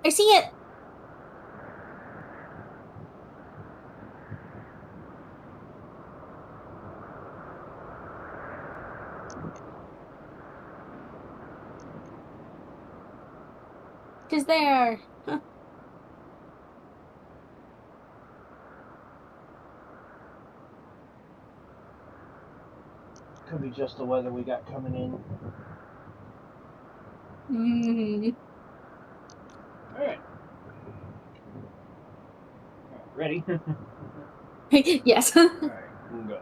I see it. She's there. Huh. Could be just the weather we got coming in. Mm. Alright. Ready? Yes. Alright, we can go.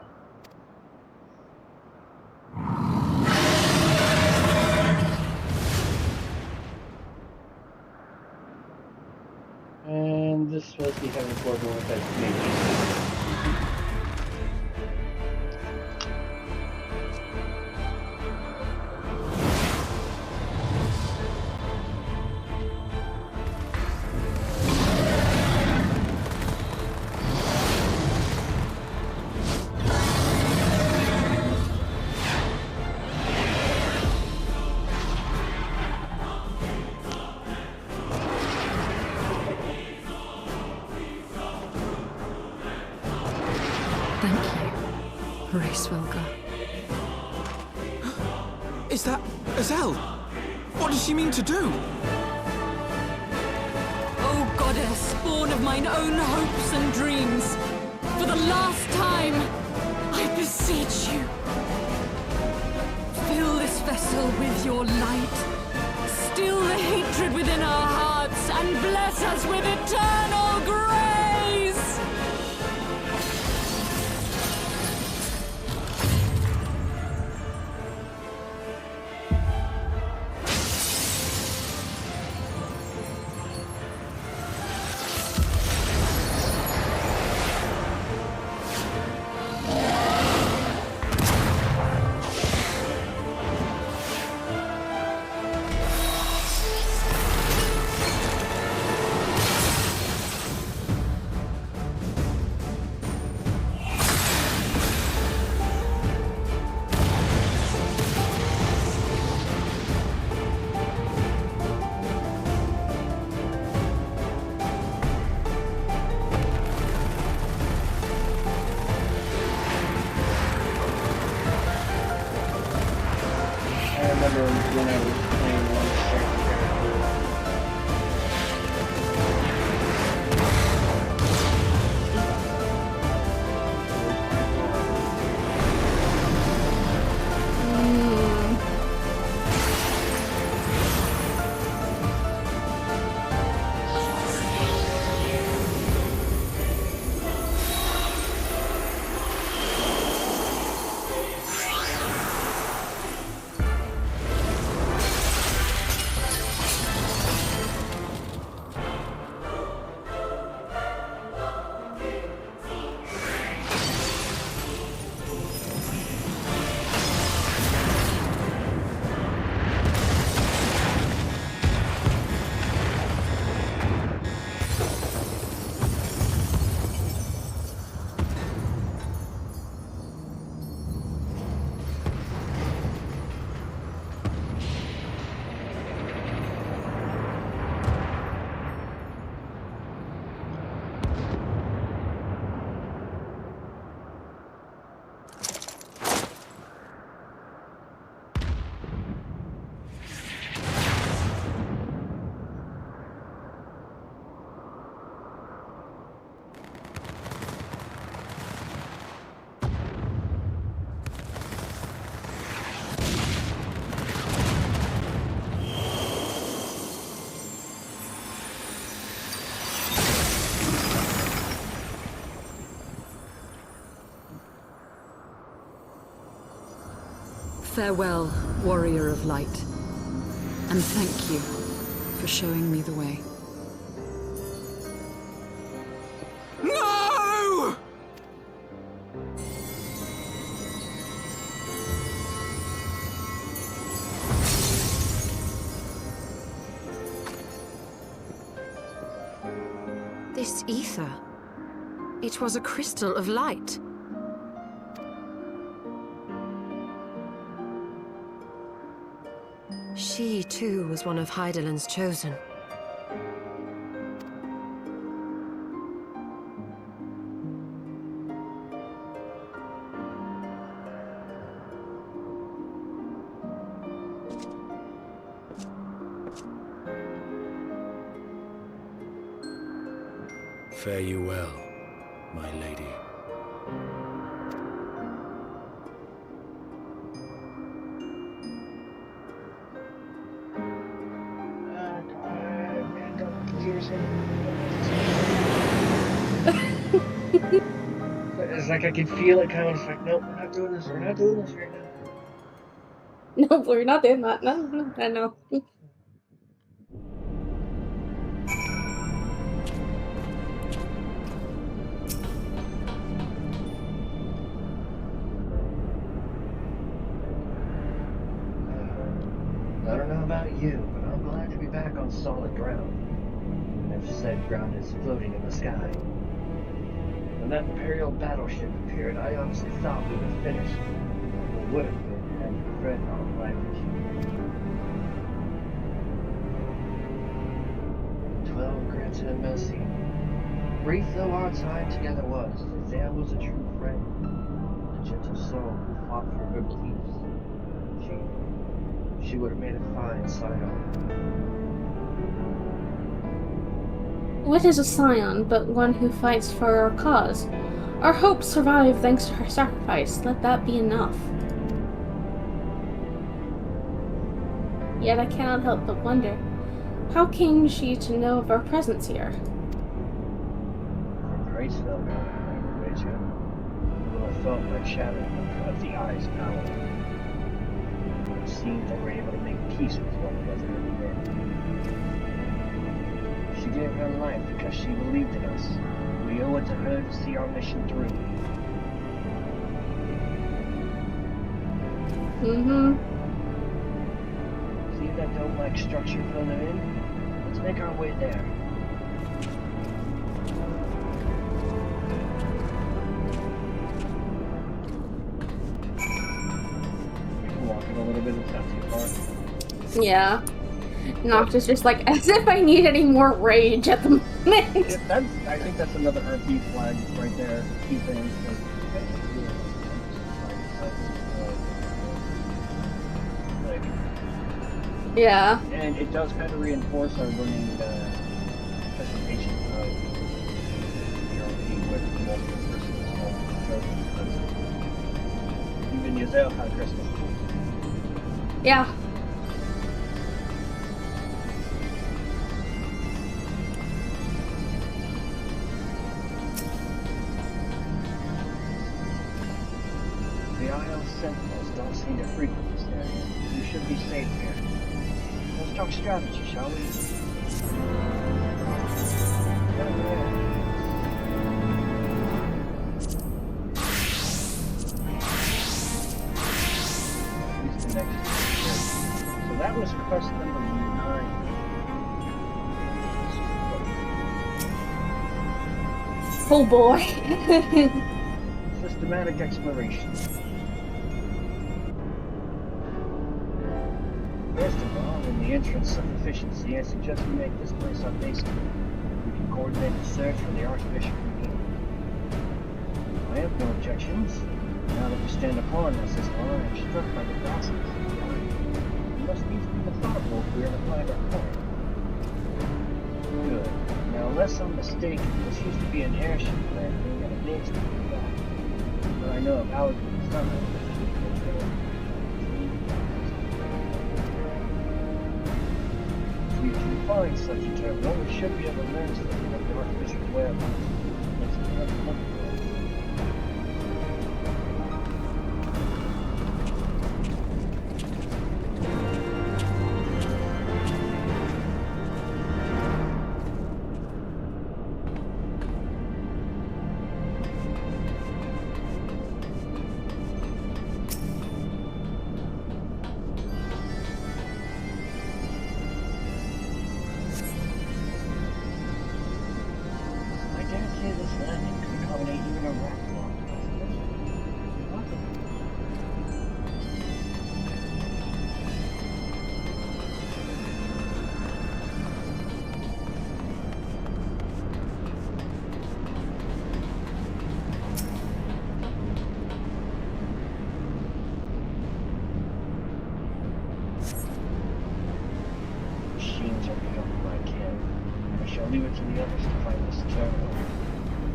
And this was the Heavensward North destination. Thank you, Ysale. Is that Ysale? What does she mean to do? Oh, goddess, born of mine own hopes and dreams, for the last time, I beseech you. Fill this vessel with your light. Still the hatred within our hearts, and bless us with eternal grace! I remember when I was playing one certain character. Mm. Farewell, warrior of light, and thank you for showing me the way. No! This ether. It was a crystal of light. She, too, was one of Hydaelyn's chosen. Fare you well, my lady. It's like I can feel it coming. It's like, nope, we're not doing this. We're not doing this right now. No, we're not doing that. No. I don't know about you, but I'm glad to be back on solid ground. And if said ground is floating in the sky. When that Imperial battleship appeared, I honestly thought we were finished. We would have been had Fred not arrived. 12 granted a mercy. Brief though our time together was, Ysale was a true friend. A gentle soul who fought for her beliefs. She would have made a fine scion. What is a scion but one who fights for our cause? Our hopes survive thanks to her sacrifice. Let that be enough. Yet I cannot help but wonder, how came she to know of our presence here? From Ysale, Rachel, you will have felt my chattering of the eye's power. It seemed that we're able to make peace with one another in the end. She gave her life because she believed in us. We owe it to her to see our mission through. See that dome-like structure further in? Let's make our way there. Walking a little bit, it's not too far. Yeah. Noctis just like, as if I need any more rage at the moment. Yeah, I think that's another RP flag right there. Key things. Yeah. And it does kind of reinforce our running presentation of RP with multiple crystals. Even Ysale had crystals. Yeah. The Isle Sentinels don't seem to frequent this area. You should be safe here. Let's talk strategy, shall we? So that was quest number 9. Oh boy. Systematic exploration. First of all, in the interest of efficiency, I suggest we make this place our base camp. We can coordinate the search for the Archbishop and King. I have no objections. Now that we stand upon this as well, I am struck by the process. We must needs be methodical if we are to find our point. Good. Now, unless I'm mistaken, this used to be an airship landing, and it needs to be back. But I know of Allegion's summer. If we can find such a terminal, we should be able to learn something of the Archbishop's whereabouts. Let's have a look for it.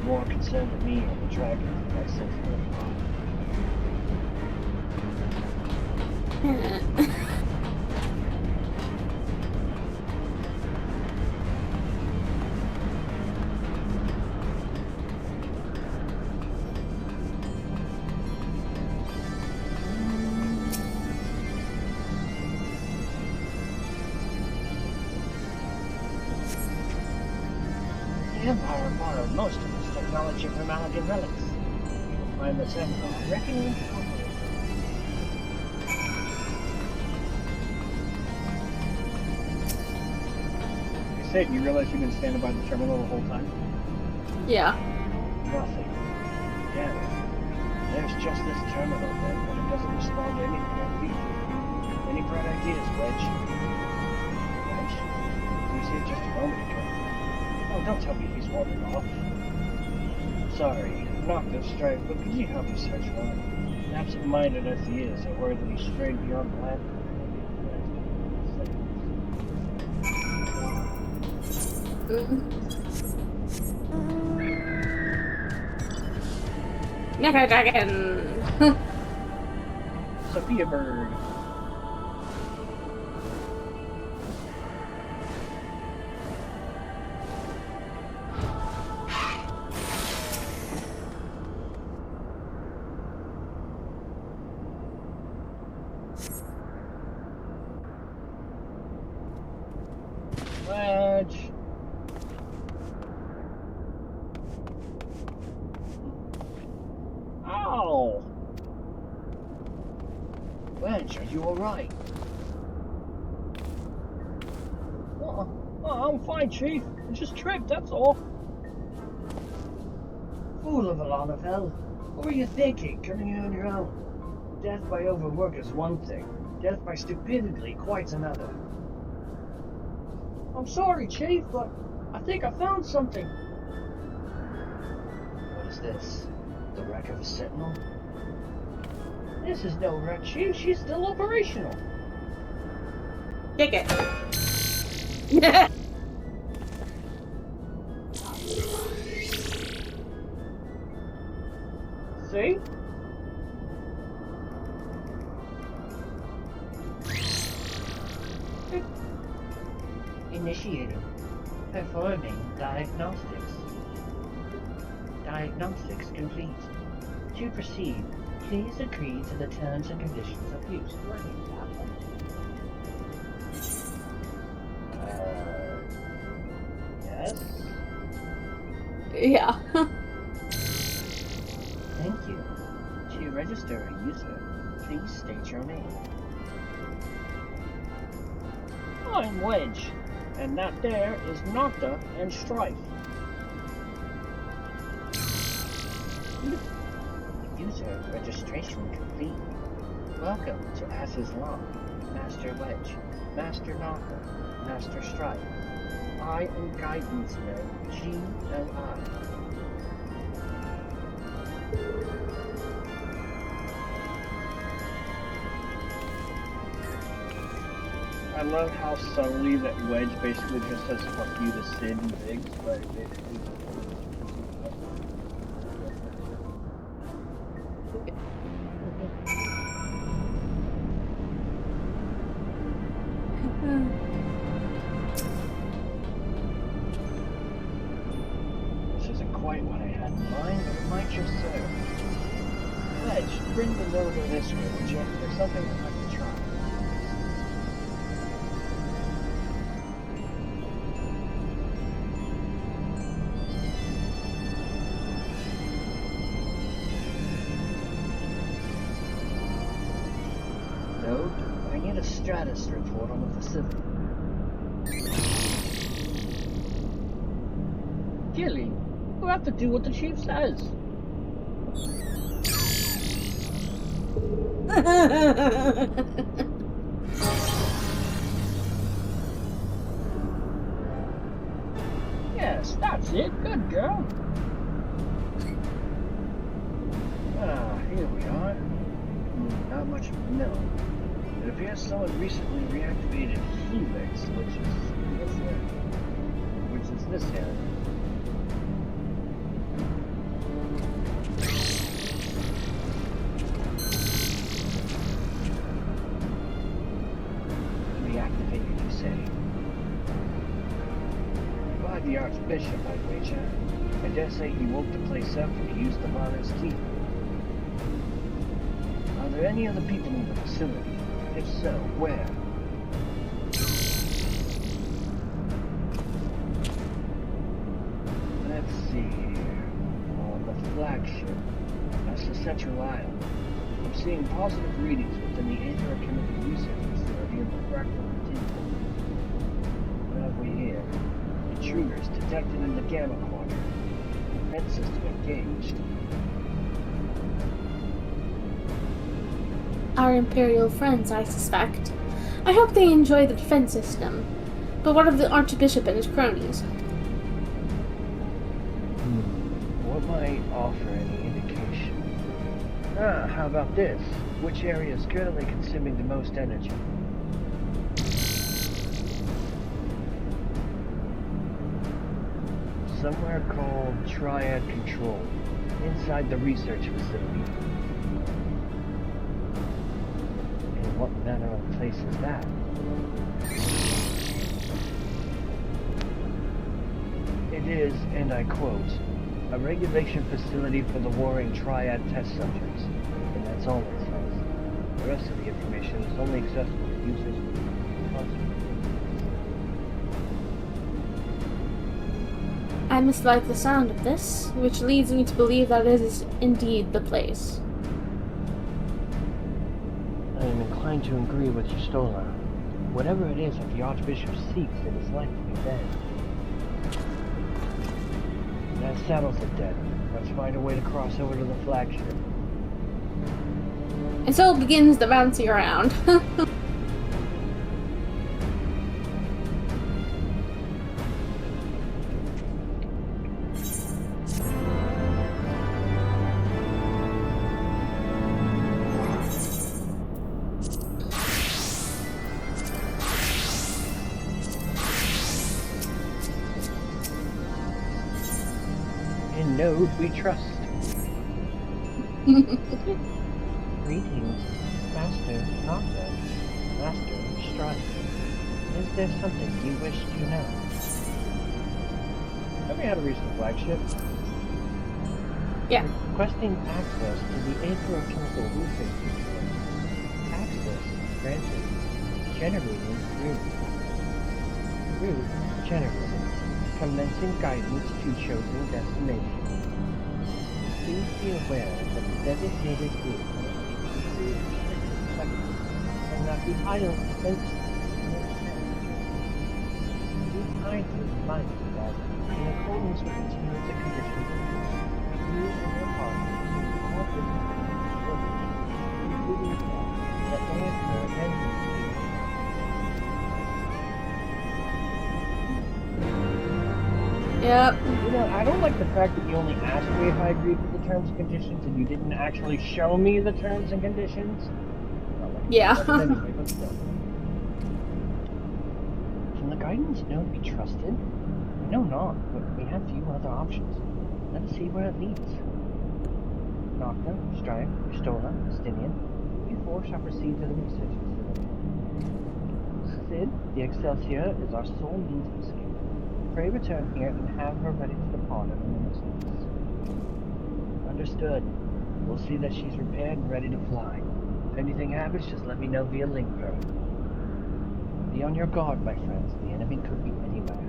more concerned with me or the dragon than myself. The Empire borrowed most of its technology from Aladdin relics. You'll find the temple reckoning. You said you realize you've been standing by the terminal the whole time? Yeah. Nothing. Damn it. There's just this terminal then, but it doesn't respond to anything I feed. Any bright ideas, Wedge? Wedge? He was here just a moment ago. Oh, don't tell me he's wandering off. Sorry, knocked up Strife, but could you help me search for him? Absent-minded as he is, I worry that he's strayed beyond the land. Mecha Dragon! Sophia Bird. Wedge. Ow! Wedge, are you alright? Oh, I'm fine, Chief. I just tripped, that's all. Fool of a Lonafel. What were you thinking, coming here on your own? Death by overwork is one thing. Death by stupidity quite another. I'm sorry, Chief, but I think I found something. What is this? The wreck of a sentinel? This is no wreck, Chief. She's still operational. Kick it. See? Initiating. Performing diagnostics. Diagnostics complete. To proceed, please agree to the terms and conditions of use. Yes? Yeah. Thank you. To register a user, please state your name. I'm Wedge, and that there is Nocta and Strife. User registration complete. Welcome to Ass's Law. Master Wedge, Master Nocta, Master Strife. I am Guidance Node GLI. I love how subtly that Wedge basically just says fuck you to Sid and Biggs, but basically. This isn't quite what I had in mind, but it might just serve. Wedge, bring the logo this way, would you? There's something I'd like to try. I need a status report on the facility. Gilly, we'll have to do what the chief says. Yes, that's it. Good girl. Here we are. Not much no. It appears someone recently reactivated Helix, which is this area. Archbishop, I'd wager. I dare say he woke the place up when he used the Martyr's key. Are there any other people in the facility? If so, where? Let's see here. On the flagship. That's the central aisle. I'm seeing positive readings within the Inter-Chemical Research Facility in the fractal continuum. What have we here? Intruders detected in the Gamma Quadrant. Defense system engaged. Our Imperial friends, I suspect. I hope they enjoy the defense system. But what of the Archbishop and his cronies? What might offer any indication? How about this? Which area is currently consuming the most energy? Somewhere called Triad Control, inside the research facility. And what manner of place is that? It is, and I quote, a regulation facility for the warring Triad test subjects. And that's all it says. The rest of the information is only accessible to users with constant. I mislike the sound of this, which leads me to believe that it is indeed the place. I am inclined to agree with Ysale. Whatever it is that the Archbishop seeks, it is likely dead. That settles it then. Let's find a way to cross over to the flagship. And so begins the bouncing around. In Node we trust. Greetings, Master Nocta, Master Strife. Is there something you wish to know? Have we had a recent flagship? Yeah. Requesting access to the Overthrowing research facility. Access granted. Generating route generated. Commencing guidance to chosen destination. Please be aware that the designated group cannot be idle defense. Be kindly reminded that, in accordance with the terms and conditions, you and your partners will not be including that may occur any. Yep. You know, I don't like the fact that you only asked me if I agreed with the terms and conditions and you didn't actually show me the terms and conditions. Yeah. But anyway, but still. Can the guidance node be trusted? I know not, but we have few other options. Let us see where it leads. Nocta, Strife, Ysale, Stinian, you four shall proceed to the research facility. Sid, the Excelsior, is our sole means of escape. Pray return here and have her ready to depart at a moment's notice. Understood. We'll see that she's repaired and ready to fly. If anything happens, just let me know via link her. Be on your guard, my friends. The enemy could be anywhere.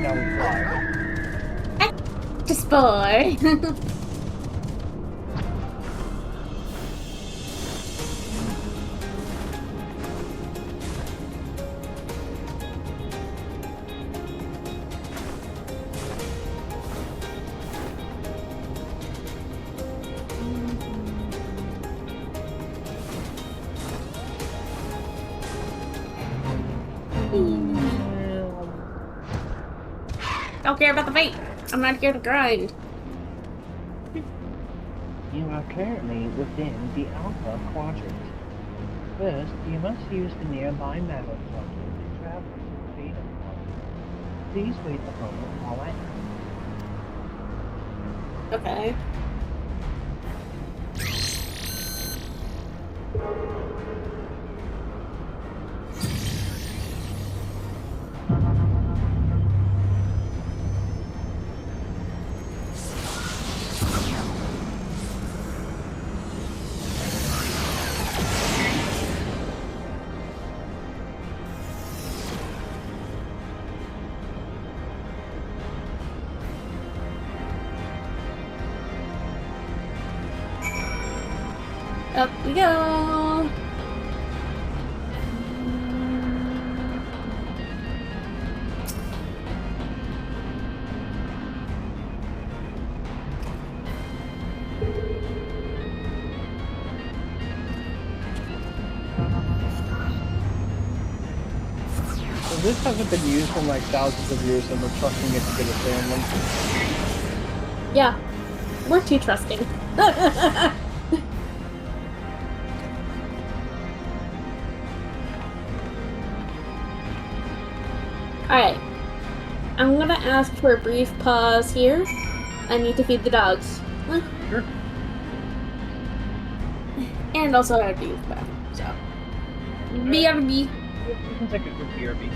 Now we fly. Just boy. Don't care about the fate. I'm not here to grind. You are currently within the Alpha Quadrant. First, you must use the nearby matter quadrant to travel to the Beta Quadrant. Please wait a moment while I... Okay. Up we go! So this hasn't been used in like thousands of years and we're trusting it to get a family. Yeah, we're too trusting. Alright. I'm gonna ask for a brief pause here. I need to feed the dogs. Sure. And also I have to use the bathroom, so. BRB. You can take a quick BRB.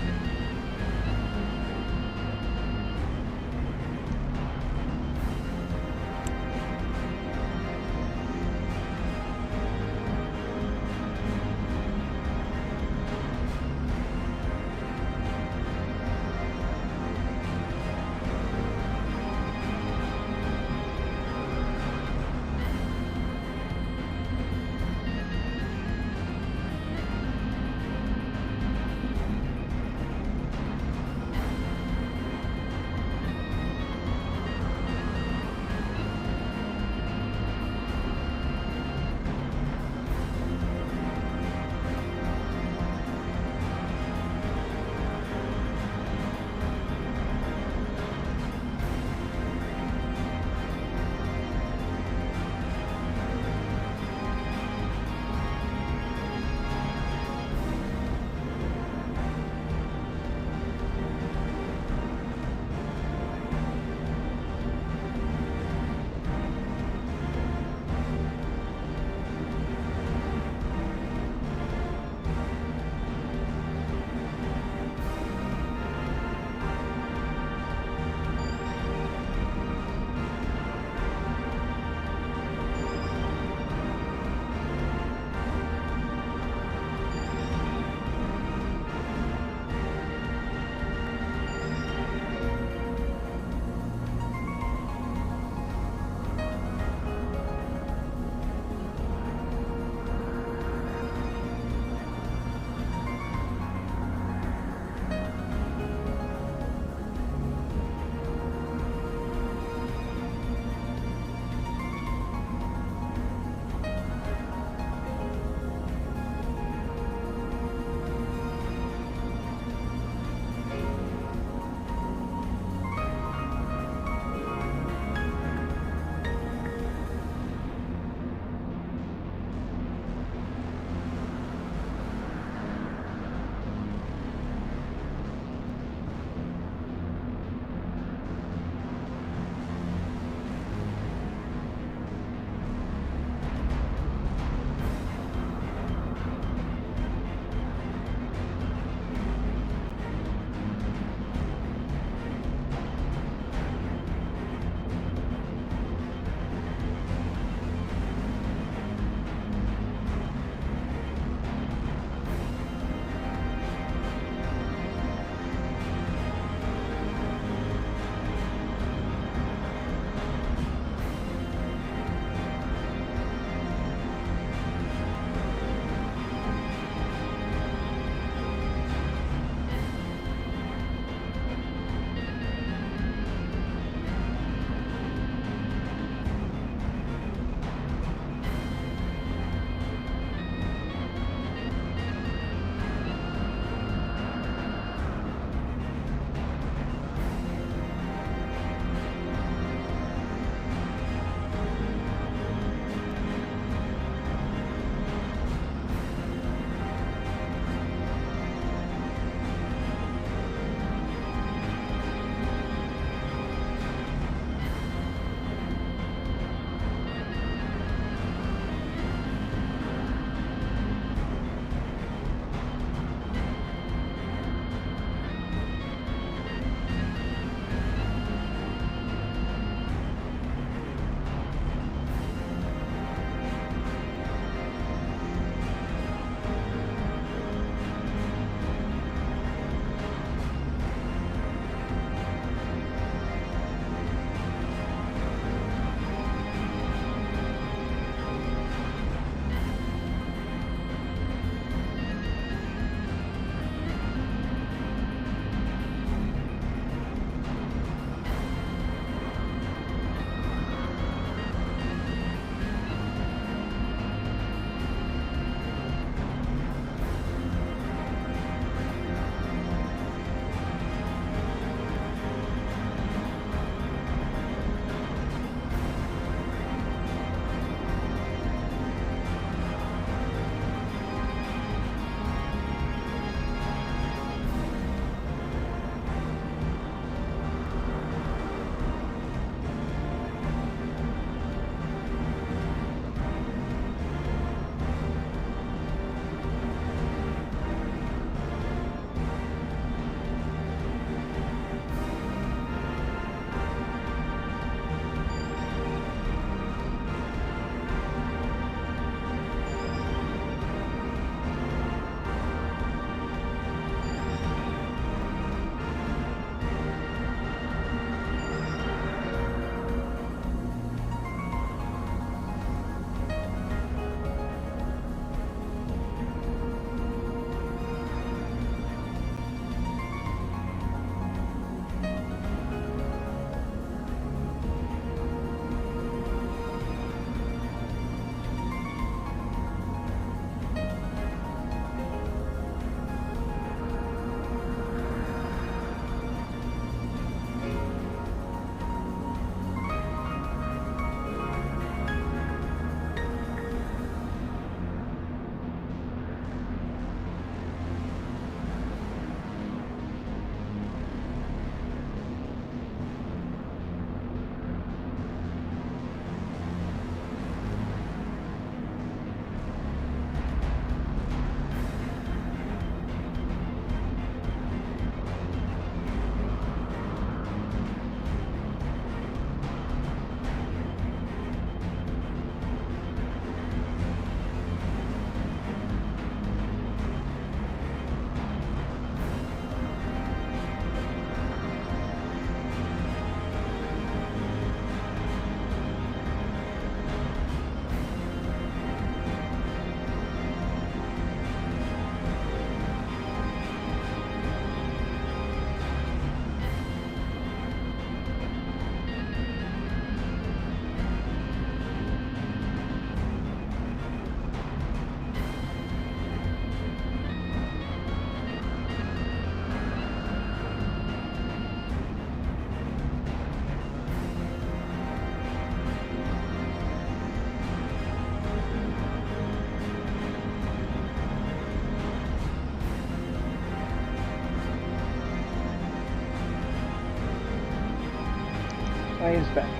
Ryan's back.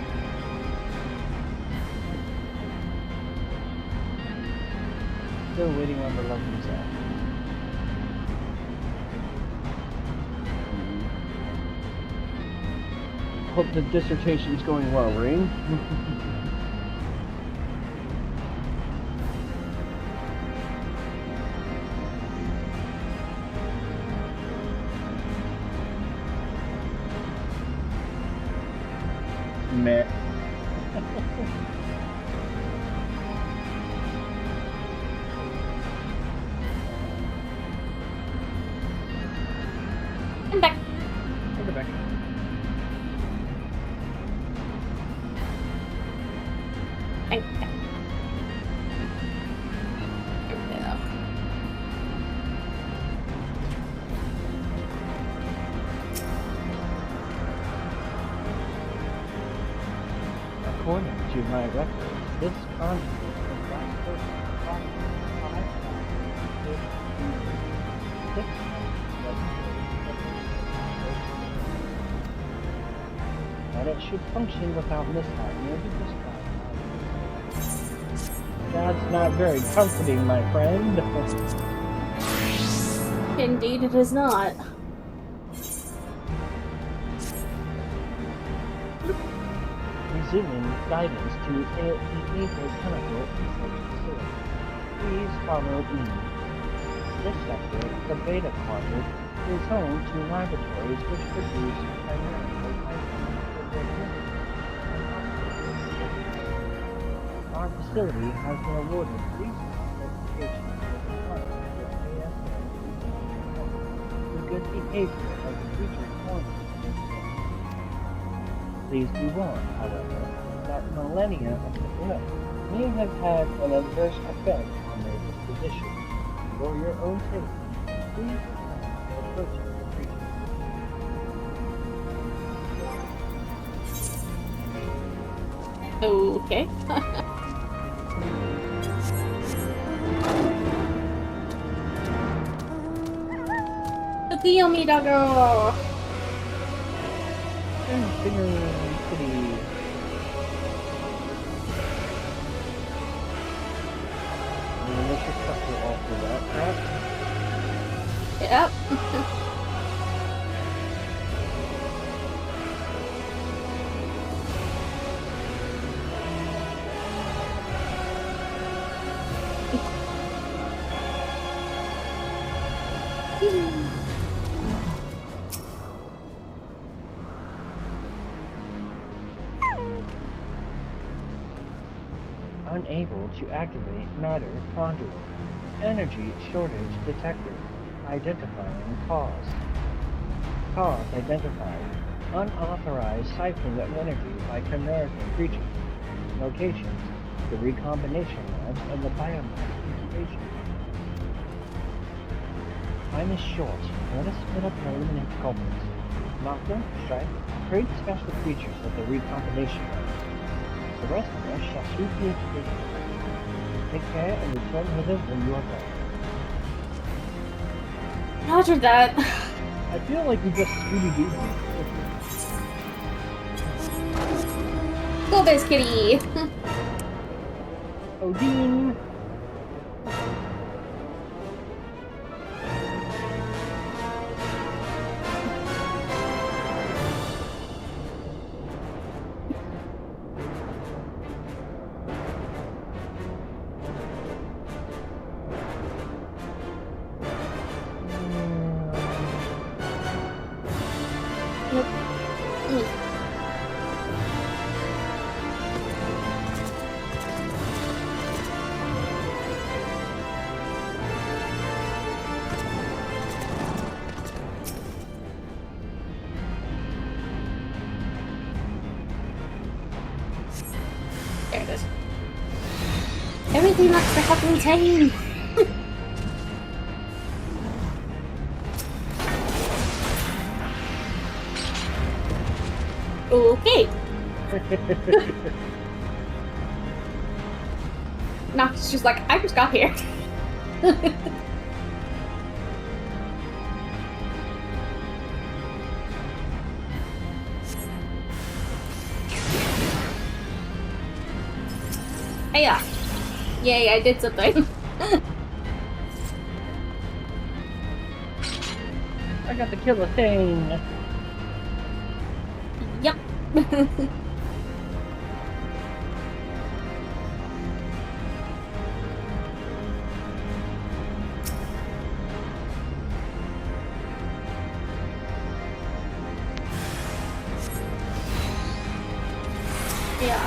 Still waiting on the lovely Ysale. Hope the dissertation's going well, Rain. Meh. I'm back. Welcome back. Thank you. Here we go. According to my records, this conjurer was last first approximately 5 and it should function without mishap. Maybe this time. That's not very comforting, my friend. Indeed, it is not. Resuming guidance to the Chemical Research Facility. Please follow me. This sector, the Beta Quadrant, is home to laboratories which produce primarily items for their units. Our facility has been awarded 3 certifications for compliance with ASM the good behavior of the creature quarantined. Please be warned, however, that millennia of neglect may have had an adverse effect on their disposition. For your own safety, please refrain from approaching the creature. Okay. The Yomi doggo. Pretty. Let's just cut you off for that crap. Yep. Unable to activate matter conduit. Energy shortage detected. Identifying cause. Cause identified. Unauthorized siphoning of energy by chimerical creatures. Locations: the recombination labs and the biomass incubation. Time is short. Let us split up and eliminate culprits. Nocturne, Strife, create special creatures at the recombination labs. The rest of us shall sweep the incubation. Take care and return hither when you are done. Roger that. I feel like we just Scooby-Doo. Go Biz Kitty. Odin! There it is. Everything looks perfectly tame. Okay. Noctis just like, I just got here. Hiya! Yay, I did something. I got to kill a thing. Yep. Yeah.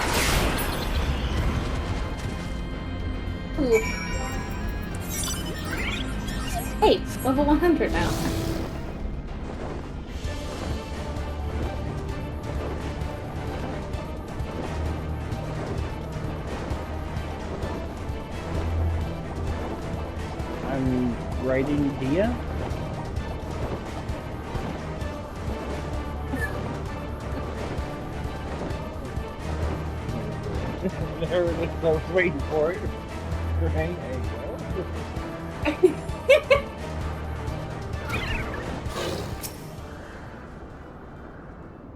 Ooh. Hey, level 100 now. I'm writing Dia. There it is. I was waiting for it. Right? There you go.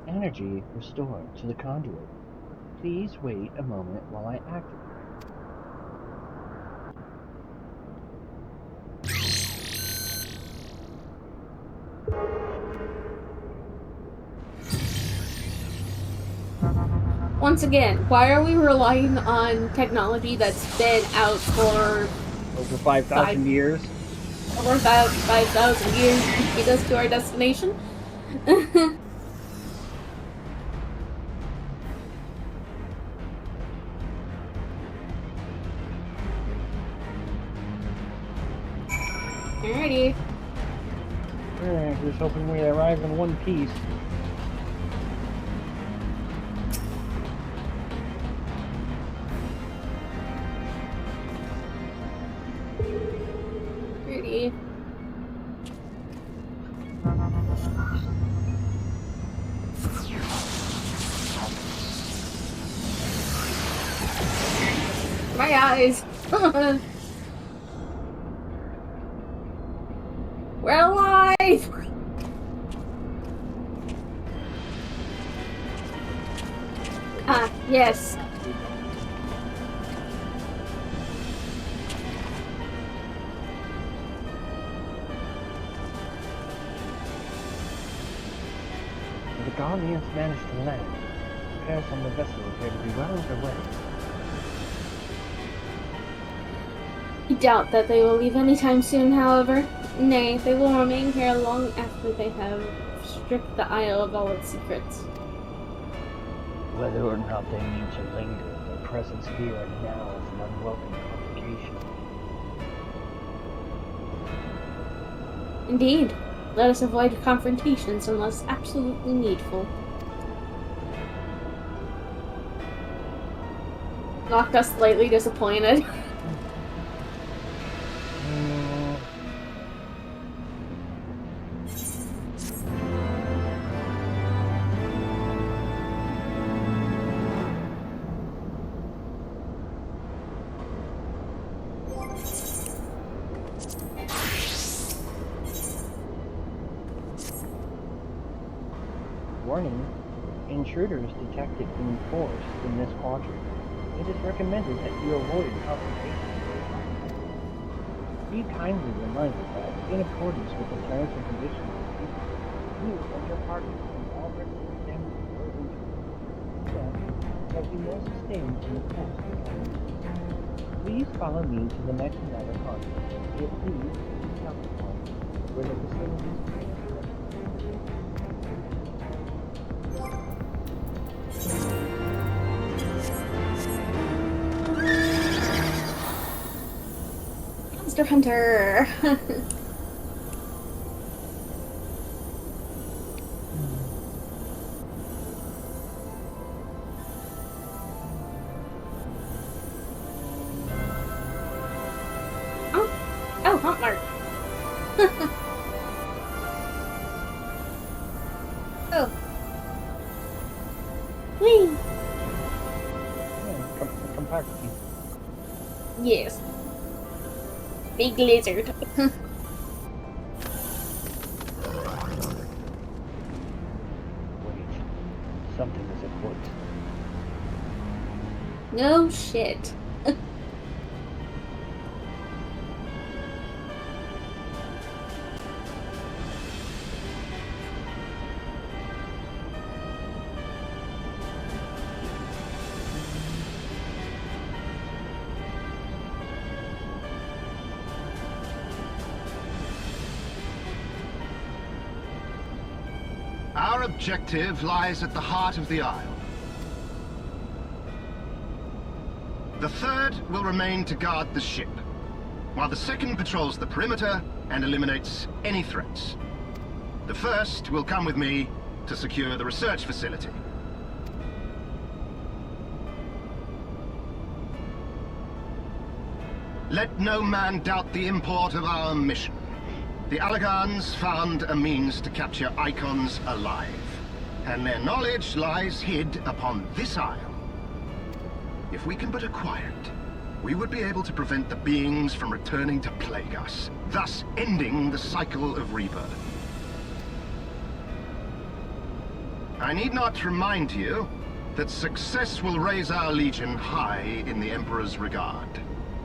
Energy restored to the conduit. Please wait a moment while I activate. Once again, why are we relying on technology that's been out for Over 5,000 years. over 5,000 years to get us to our destination? Alrighty. Alright, just hoping we arrive in one piece. Alrighty. My eyes. We're alive! Ah, yes. The Guardians managed to land. Repairs on the vessel appear to be well underway. I doubt that they will leave anytime soon, however. Nay, they will remain here long after they have stripped the Isle of all its secrets. Whether or not they need to linger, their presence here and now is an unwelcome complication. Indeed. Let us avoid confrontations unless absolutely needful. Nocta slightly disappointed. Warning, intruders detected in force in this quadrant. It is recommended that you avoid confrontation. Be kindly reminded that, in accordance with the terms and conditions of the treaty, you and your partners can already examine your injuries. That you may sustain in the course of the Please follow me to the next nether continent. It leads to the south point, where the facilities Monster Hunter! Oh, Hunt Mark! Oh. Whee! Complexity. Yes. Big lizard. Wait, something is afoot. No shit. Our objective lies at the heart of the Isle. The third will remain to guard the ship, while the second patrols the perimeter and eliminates any threats. The first will come with me to secure the research facility. Let no man doubt the import of our mission. The Allagans found a means to capture icons alive, and their knowledge lies hid upon this isle. If we can but acquire it, we would be able to prevent the beings from returning to plague us, thus ending the cycle of rebirth. I need not remind you that success will raise our Legion high in the Emperor's regard.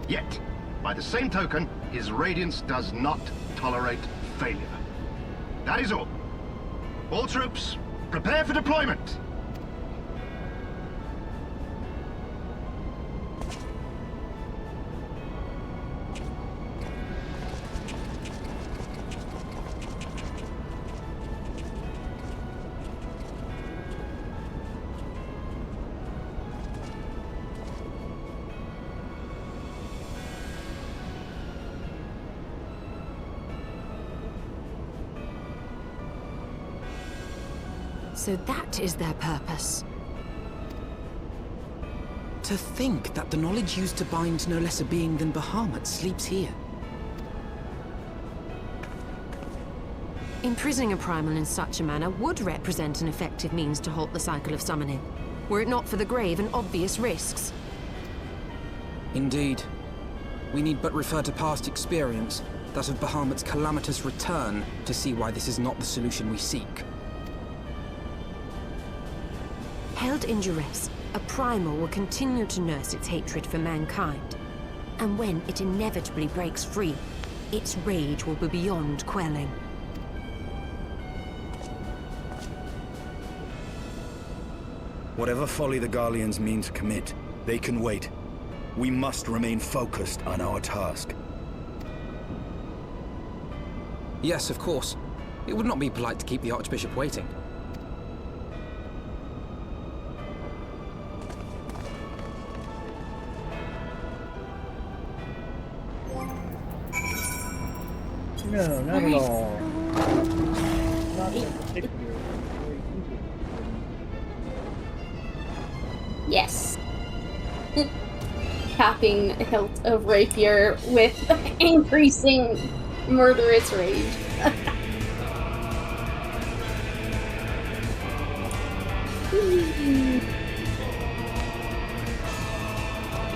Yet, by the same token, his Radiance does not tolerate failure. That is all. All troops, prepare for deployment! So that is their purpose. To think that the knowledge used to bind no less a being than Bahamut sleeps here. Imprisoning a primal in such a manner would represent an effective means to halt the cycle of summoning, were it not for the grave and obvious risks. Indeed. We need but refer to past experience, that of Bahamut's calamitous return, to see why this is not the solution we seek. Held in duress, a primal will continue to nurse its hatred for mankind. And when it inevitably breaks free, its rage will be beyond quelling. Whatever folly the Garleans mean to commit, they can wait. We must remain focused on our task. Yes, of course. It would not be polite to keep the Archbishop waiting. No, not at all. Not in particular. Very easy. Yes. Tapping a hilt of rapier with increasing murderous rage.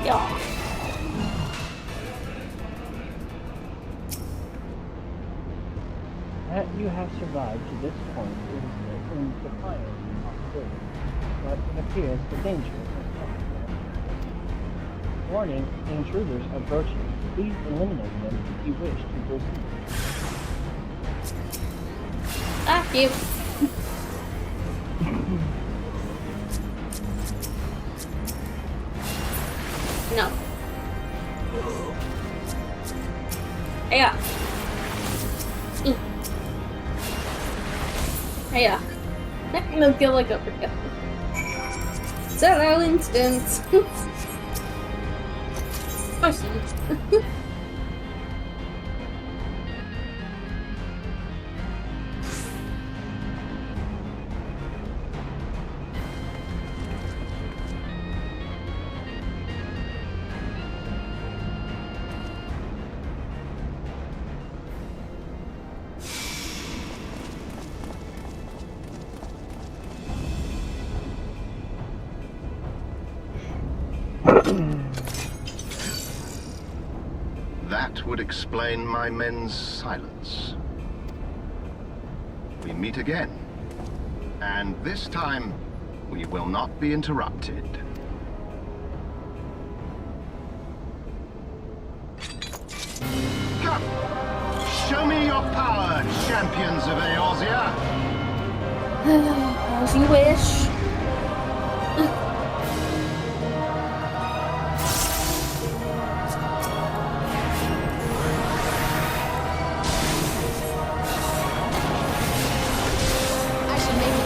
Yeah. That you have survived to this point is in defiance of possibility, but it appears the danger has passed. Warning, intruders approaching. Please eliminate them if you wish to proceed. Ah, you. No. Yeah. Yeah. No kill like uppercut. Zero instance. Proceed. That would explain my men's silence. We meet again. And this time, we will not be interrupted. Come! Show me your power, champions of Eorzea! As you wish. I should make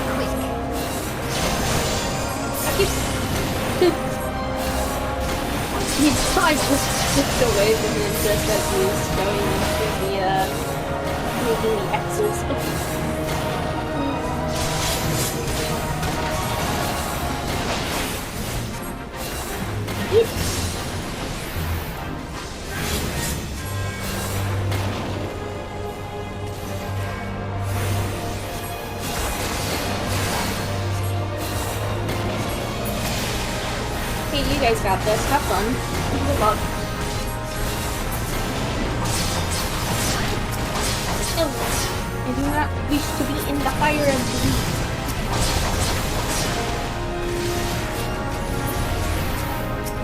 away from him just as he's going into the, making the X's. Hey, you guys got this. Have fun. Good luck. No, I do not wish to be in the fire of belief.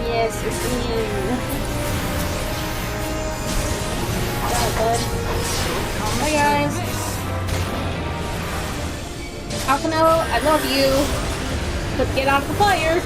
Yes, it's in. Bud. Hi guys. Akano, I love you. But get out of the fire.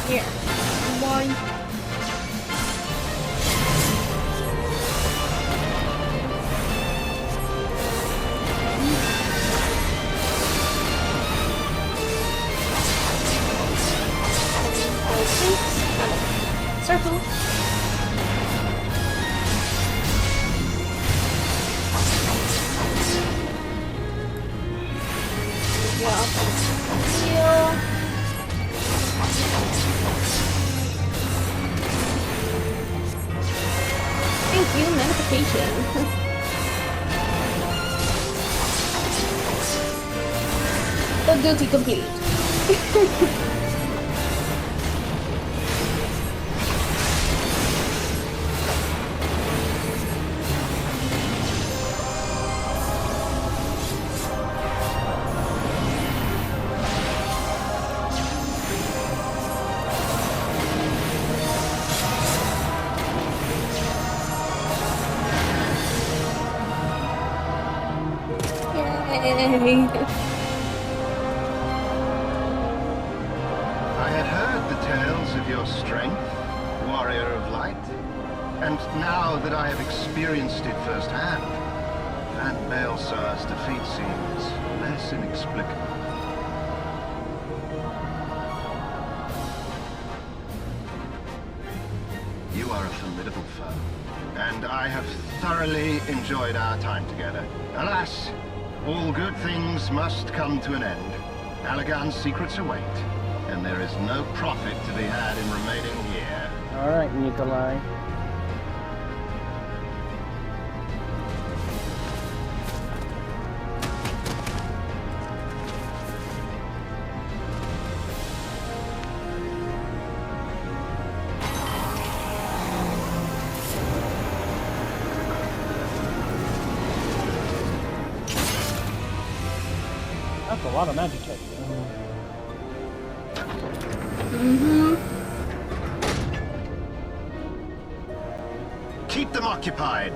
Here. Boy. Circle. Heal. Thank you, notification. The duty complete. I had heard the tales of your strength, warrior of light, and now that I have experienced it firsthand, that Baelsar's defeat seems less inexplicable. You are a formidable foe, and I have thoroughly enjoyed our time together. Alas, all good things must come to an end. Allagan's secrets await, and there is no profit to be had in remaining here. Alright, Nikolai. That's a lot of magic check. Keep them occupied.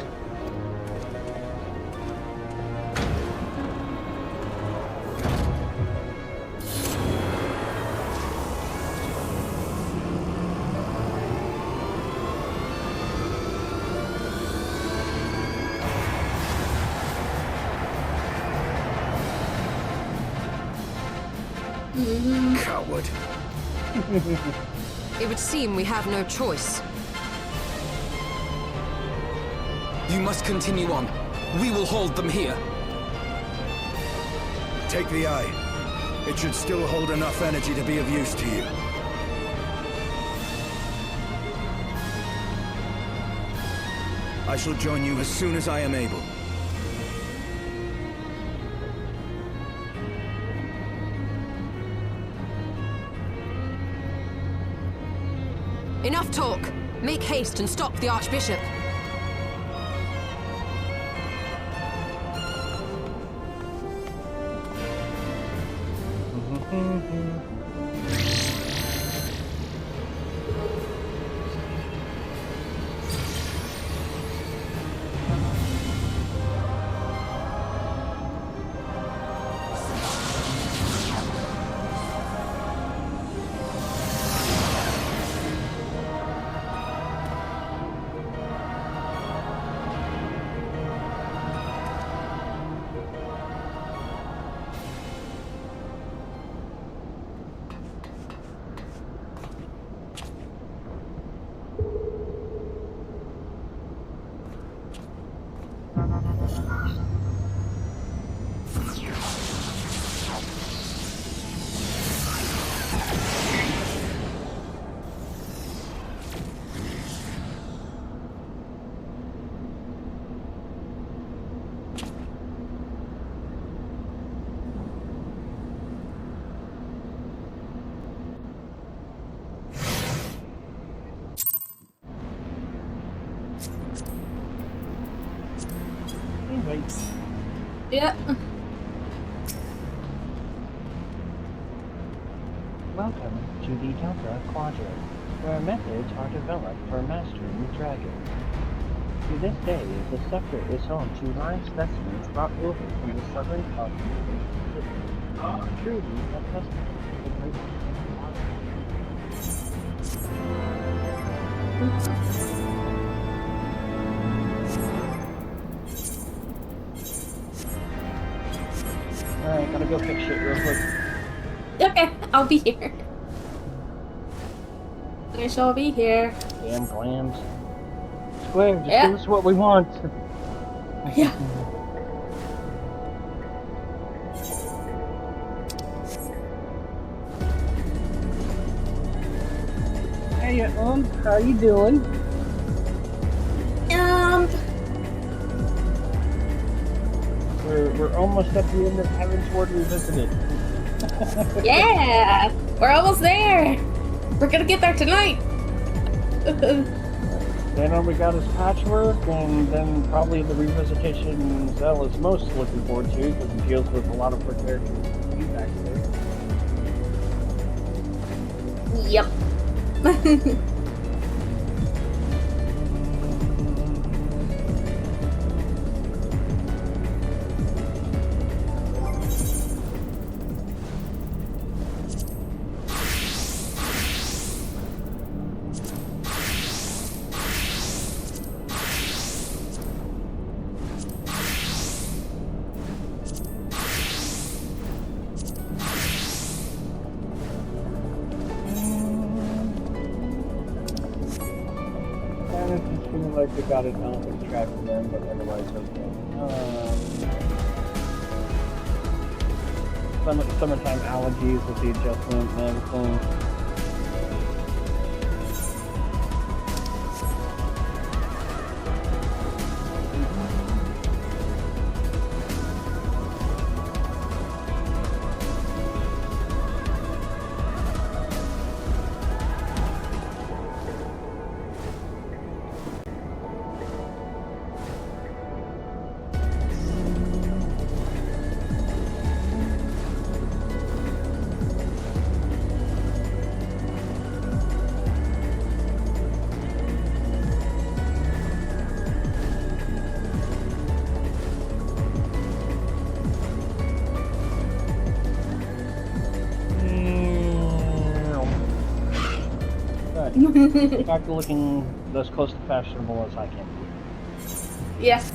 Coward. It would seem we have no choice. You must continue on. We will hold them here. Take the eye. It should still hold enough energy to be of use to you. I shall join you as soon as I am able. Enough talk! Make haste and stop the Archbishop. Yep. Welcome to the Delta Quadrant, where methods are developed for mastering the dragon. To this day, the sector is home to live specimens brought over from the southern continent. Truly a testament to the greatness of Alright, gotta go fix shit real quick. Okay, I'll be here. I shall be here. Damn clams. Square, just Yeah. give us what we want. Yeah. Hey, how you doing? We're almost at the end of Heavensward Revisited. Yeah, we're almost there. We're gonna get there tonight. Then all we got is Patchwork, and then probably the revisitation Ysale is most looking forward to, because it deals with a lot of her characters' feedback there. Yep. It's feeling like they got it on the track for them, but otherwise okay. Summertime allergies with the adjustment and everything. Back to looking as close to fashionable as I can be. Yes.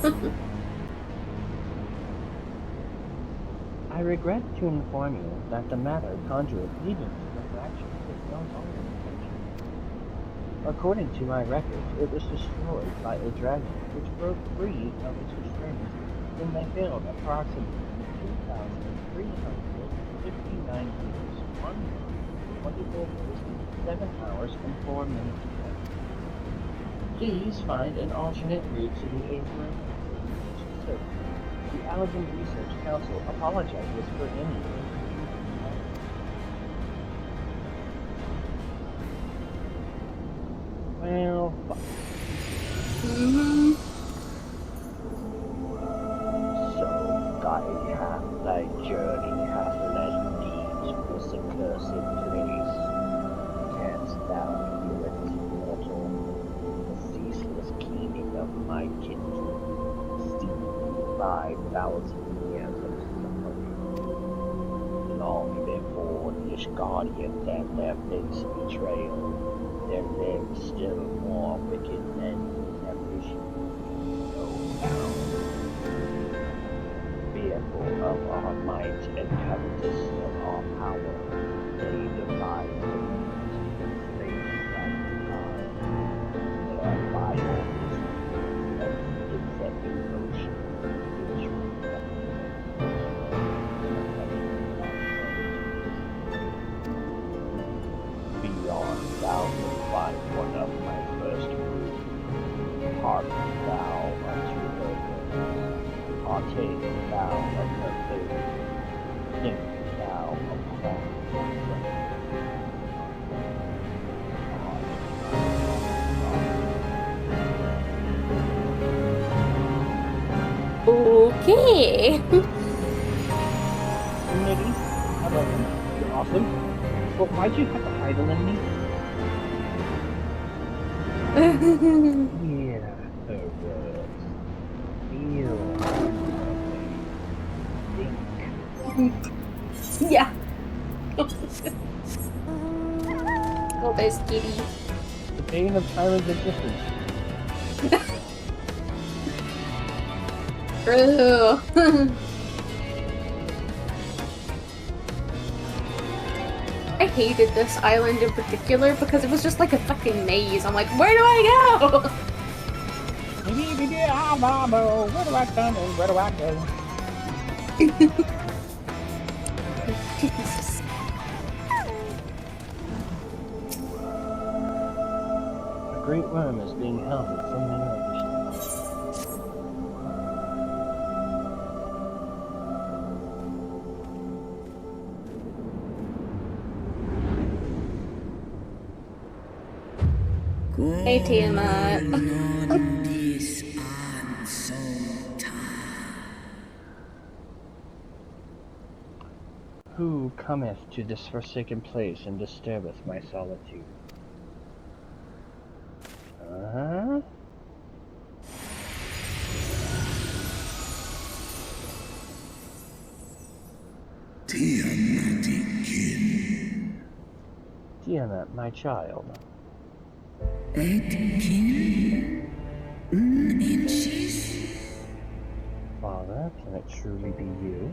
I regret to inform you that the matter conjured leading to this action is no longer intentional. According to my records, it was destroyed by a dragon which broke free of its restraints when they failed approximately 2,359 years, 1 month, 24 days, 7 hours, and 4 minutes ago. Please find an alternate route to the Overthrowing. The Allegan Research Council apologizes for any inconvenience. Well, fuck. So, guide half thy journey, half less deeds was the cursed place. Canst thou hear it, mortal? The ceaseless keening of my kinsmen, steeped 5,000 years of suffering. Long before this guardian and their base betrayal, there lived still more wicked men whose ambition no bounds. Fearful of our might and covetous of our power, they devised a means to slay mankind. Their vile and executive devotion, which beyond thou wilt find one of my first fruits. Hearken thou unto her words, partake thou of her faith. Okay. Niggy, I love you. You're awesome. But why'd you have to idle in me? Yeah, so good. Feel think. Yeah. Oh, there's Giddy. The bane of Tyra's existence. True. I hated this island in particular because it was just like a fucking maze. I'm like, where do I go? Where do I come and where do I go? Jesus. A great worm is being held in so many others. Hey, Tiamat. Who cometh to this forsaken place and disturbeth my solitude? Uh-huh. Tiamat, my child. Father, can it truly be you?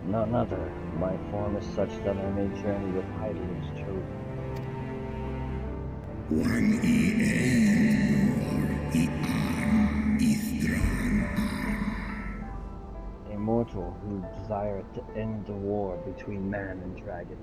None other. My form is such that I may journey with Heidelberg's children. A mortal who desireth to end the war between man and dragon.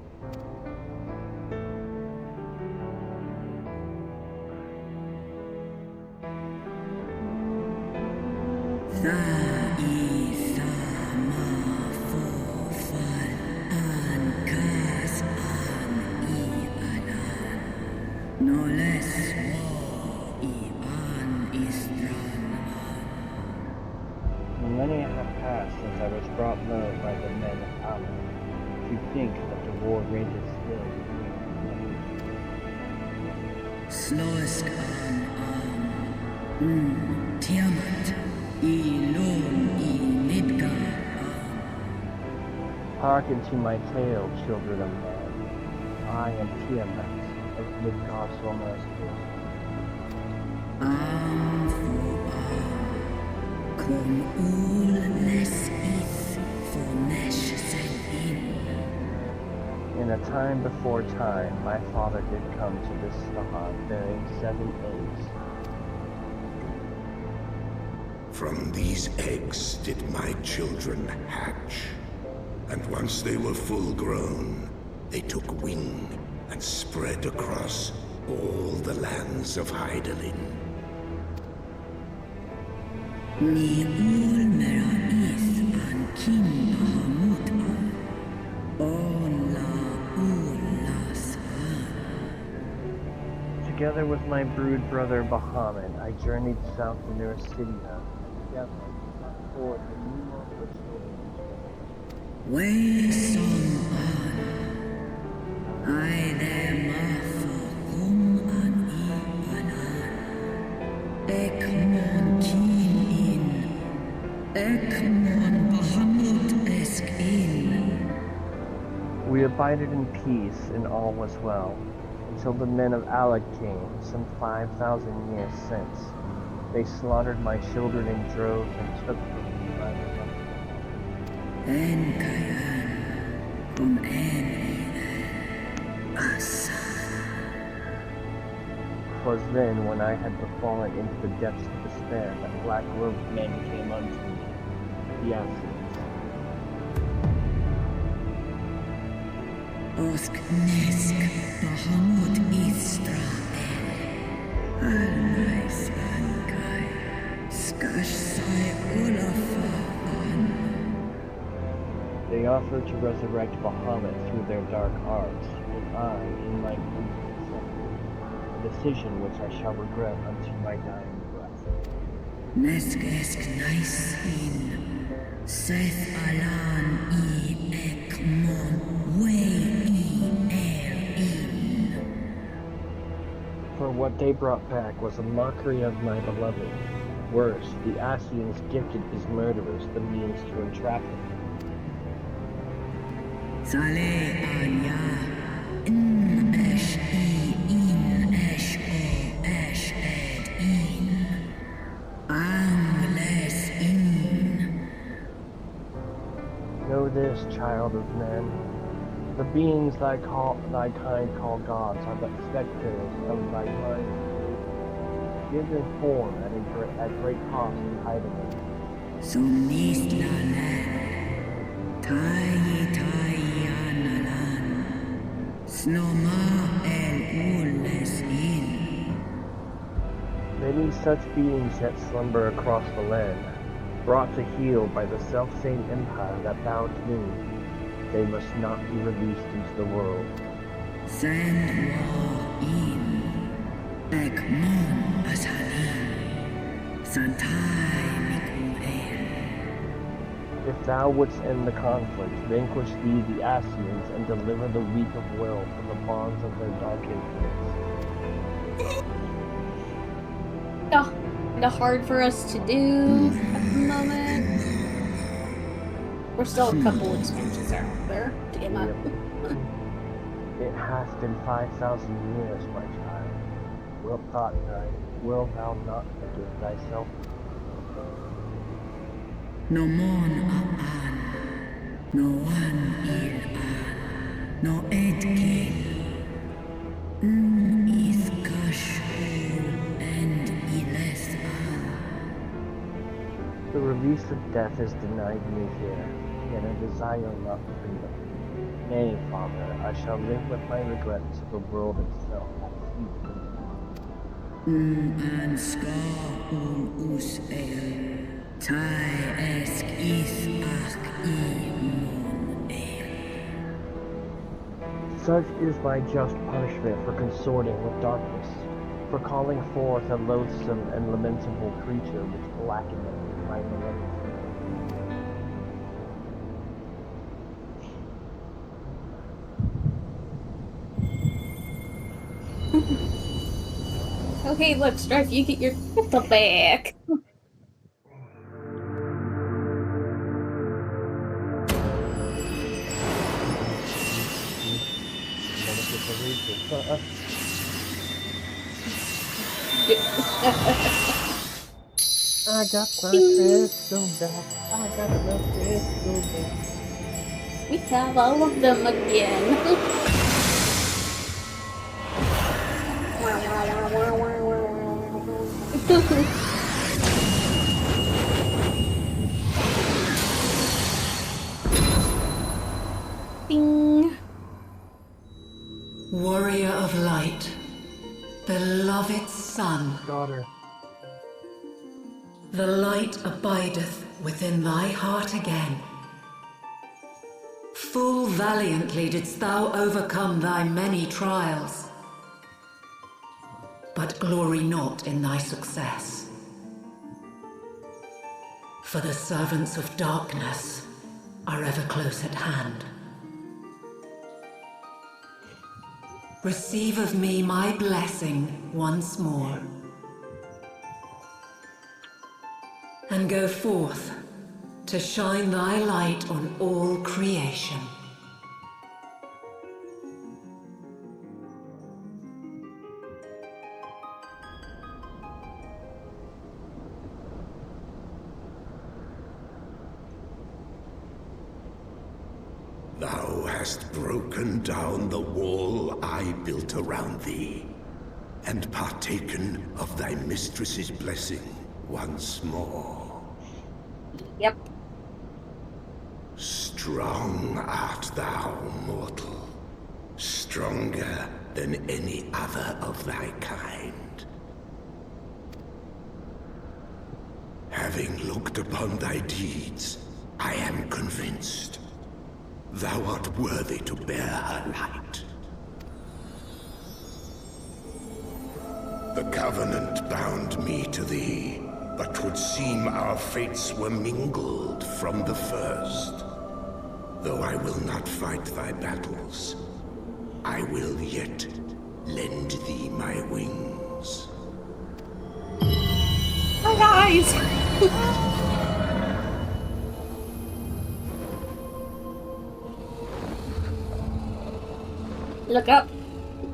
Many have passed since I was brought low by the men of Alma, to think that the war rages still between Hearken to my tale, children of man. I am Tiamat of Midgard Solmer's In a time before time, my father did come to this star, bearing 7 eggs. From these eggs did my children hatch. And once they were full grown, they took wing and spread across all the lands of Hydaelyn. Together with my brood brother Bahamut, I journeyed south to Neurasidia. Together, forth the new of children. We abided in peace, and all was well, until the men of Alec came, some 5,000 years since. They slaughtered my children in droves and took them by the'Twas then, when I had fallen into the depths of despair, that black-robed men came unto me, the Ysale. They offered to resurrect Bahamut through their dark arts, and I, in my grief, accept a decision which I shall regret unto my dying breath. Neskesk Naisin, Seth Alan ek mon way in. For what they brought back was a mockery of my beloved. Worse, the Asians gifted his murderers the means to entrap him. Sale anya in esh in esh o esh ed in angles in. Know this, child of men. The beings thy kind call gods are but spectators of thy mind. Give them form at great cost and hide them. Sumnislana Tai Analan Snoma el Ules in. Many such beings yet slumber across the land, brought to heel by the selfsame empire that bound me. They must not be released into the world. Send war in Ekmon Asalim Santai Mikum El. If thou wouldst end the conflict, vanquish thee the Asians and deliver the weak of will from the bonds of their dark influence. Kind of hard for us to do at the moment. We're still a couple expansions out there to get up. It hath been 5,000 years, my child. Wilt thou not forgive thyself? No mon aan, no one il aan, no ed kel. Is kashul and iles aan. The release of death is denied me here, yet I desire not freedom. Nay, Father, I shall live with my regrets to the world itself. An ska us el, tai esk is ach I mon el. Such is my just punishment for consorting with darkness, for calling forth a loathsome and lamentable creature which blackeneth my beloved. Okay, look, Strife, you get your crystal back. I got my crystal back. I got my crystal back. We have all of them again. Ding. Warrior of light, beloved son, Daughter. the light abideth within thy heart again. Full valiantly didst thou overcome thy many trials, but glory not in thy success. For the servants of darkness are ever close at hand. Receive of me my blessing once more, and go forth to shine thy light on all creation. Thou hast broken down the wall I built around thee, and partaken of thy mistress's blessing once more. Yep. Strong art thou, mortal. Stronger than any other of thy kind. Having looked upon thy deeds, I am convinced thou art worthy to bear her light. The Covenant bound me to thee, but 'twould seem our fates were mingled from the first. Though I will not fight thy battles, I will yet lend thee my wings. My eyes! Look up.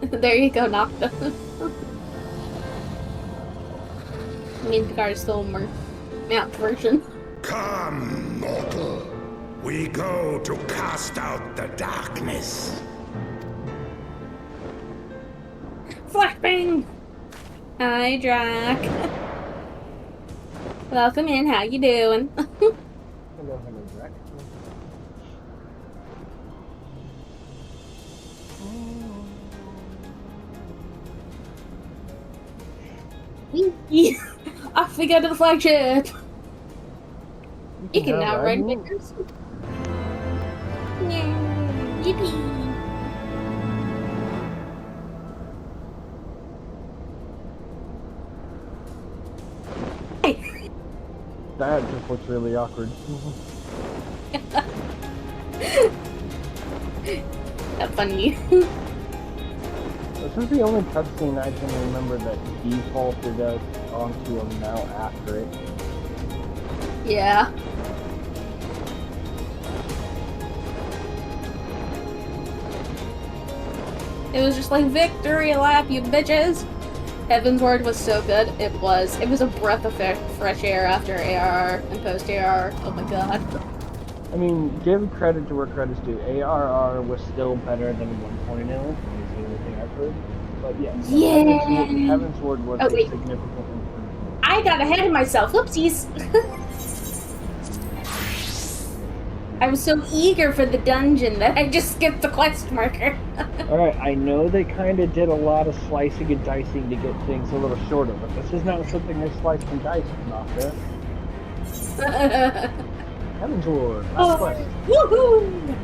There you go, Nocta. I mean, the card is still more mapped version. Come, mortal. We go to cast out the darkness. Flashbang! Hi, Drac. Welcome in, how you doing? Hello, Drac. Off we go to the flagship! You can now ride me. fingers. Yippee! That just looks really awkward. That's funny. This is the only cutscene I can remember that defaulted us onto a now after it. Yeah. It was just like, victory lap, you bitches! Heavensward was so good. It was a breath of fresh air after ARR and post ARR. Oh my god. I mean, give credit to where credit's due. ARR was still better than 1.0, is the only thing I've heard. But yes, yeah. Heavensward was a significant improvement. I got ahead of myself. Whoopsies. I was so eager for the dungeon that I just skipped the quest marker. Alright, I know they kind of did a lot of slicing and dicing to get things a little shorter, but this is not something they sliced and diced enough there. Heavensward, last quest. Woohoo!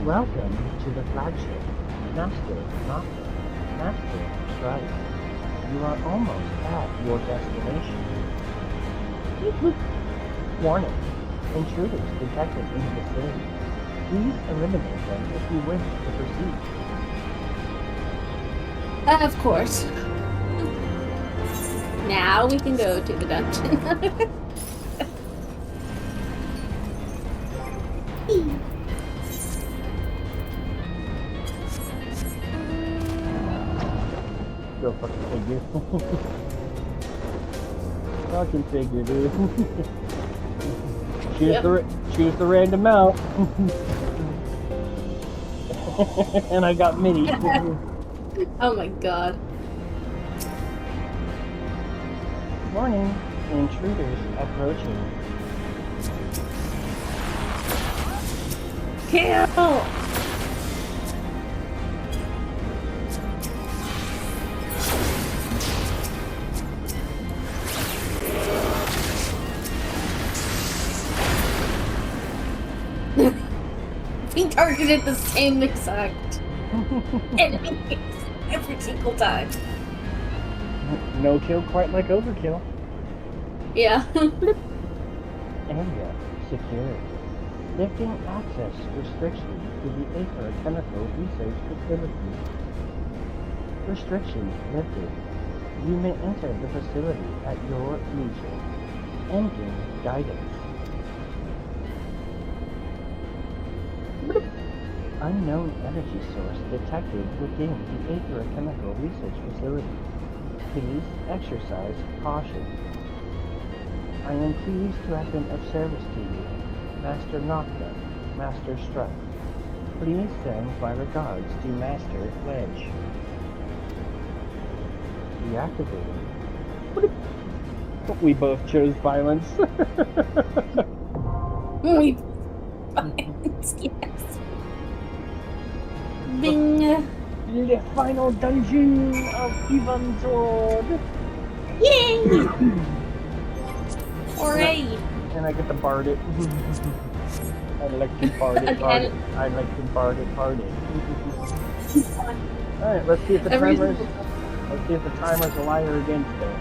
Welcome to the flagship. Master, Nocta, Master, Strife. You are almost at your destination. Warning. Intruders detected in the vicinity. Please eliminate them if you wish to proceed. Of course. Now we can go to the dungeon. Go fucking figure. Fucking figure, dude. Choose the random out. And I got mini. Oh my god. Warning, intruders approaching. Kill! We targeted the same exact enemy every single time. No kill quite like overkill. Yeah. Area secured. Lifting access restrictions to the Aether Chemical Research Facility. Restrictions lifted. You may enter the facility at your leisure. Ending guidance. Unknown energy source detected within the Aether Chemical Research Facility. Please exercise caution. I am pleased to have been of service to you, Master Nocta, Master Strife. Please send my regards to Master Ledge. Deactivated. We both chose violence. We violence, yes. Bing! The final dungeon of Heavensward! Yay! Hooray! And I get to bard it. I like to bard it, bard it. I like to bard it, bard it. Alright, let's see if the tremors... Let's see if the timer's a liar again today.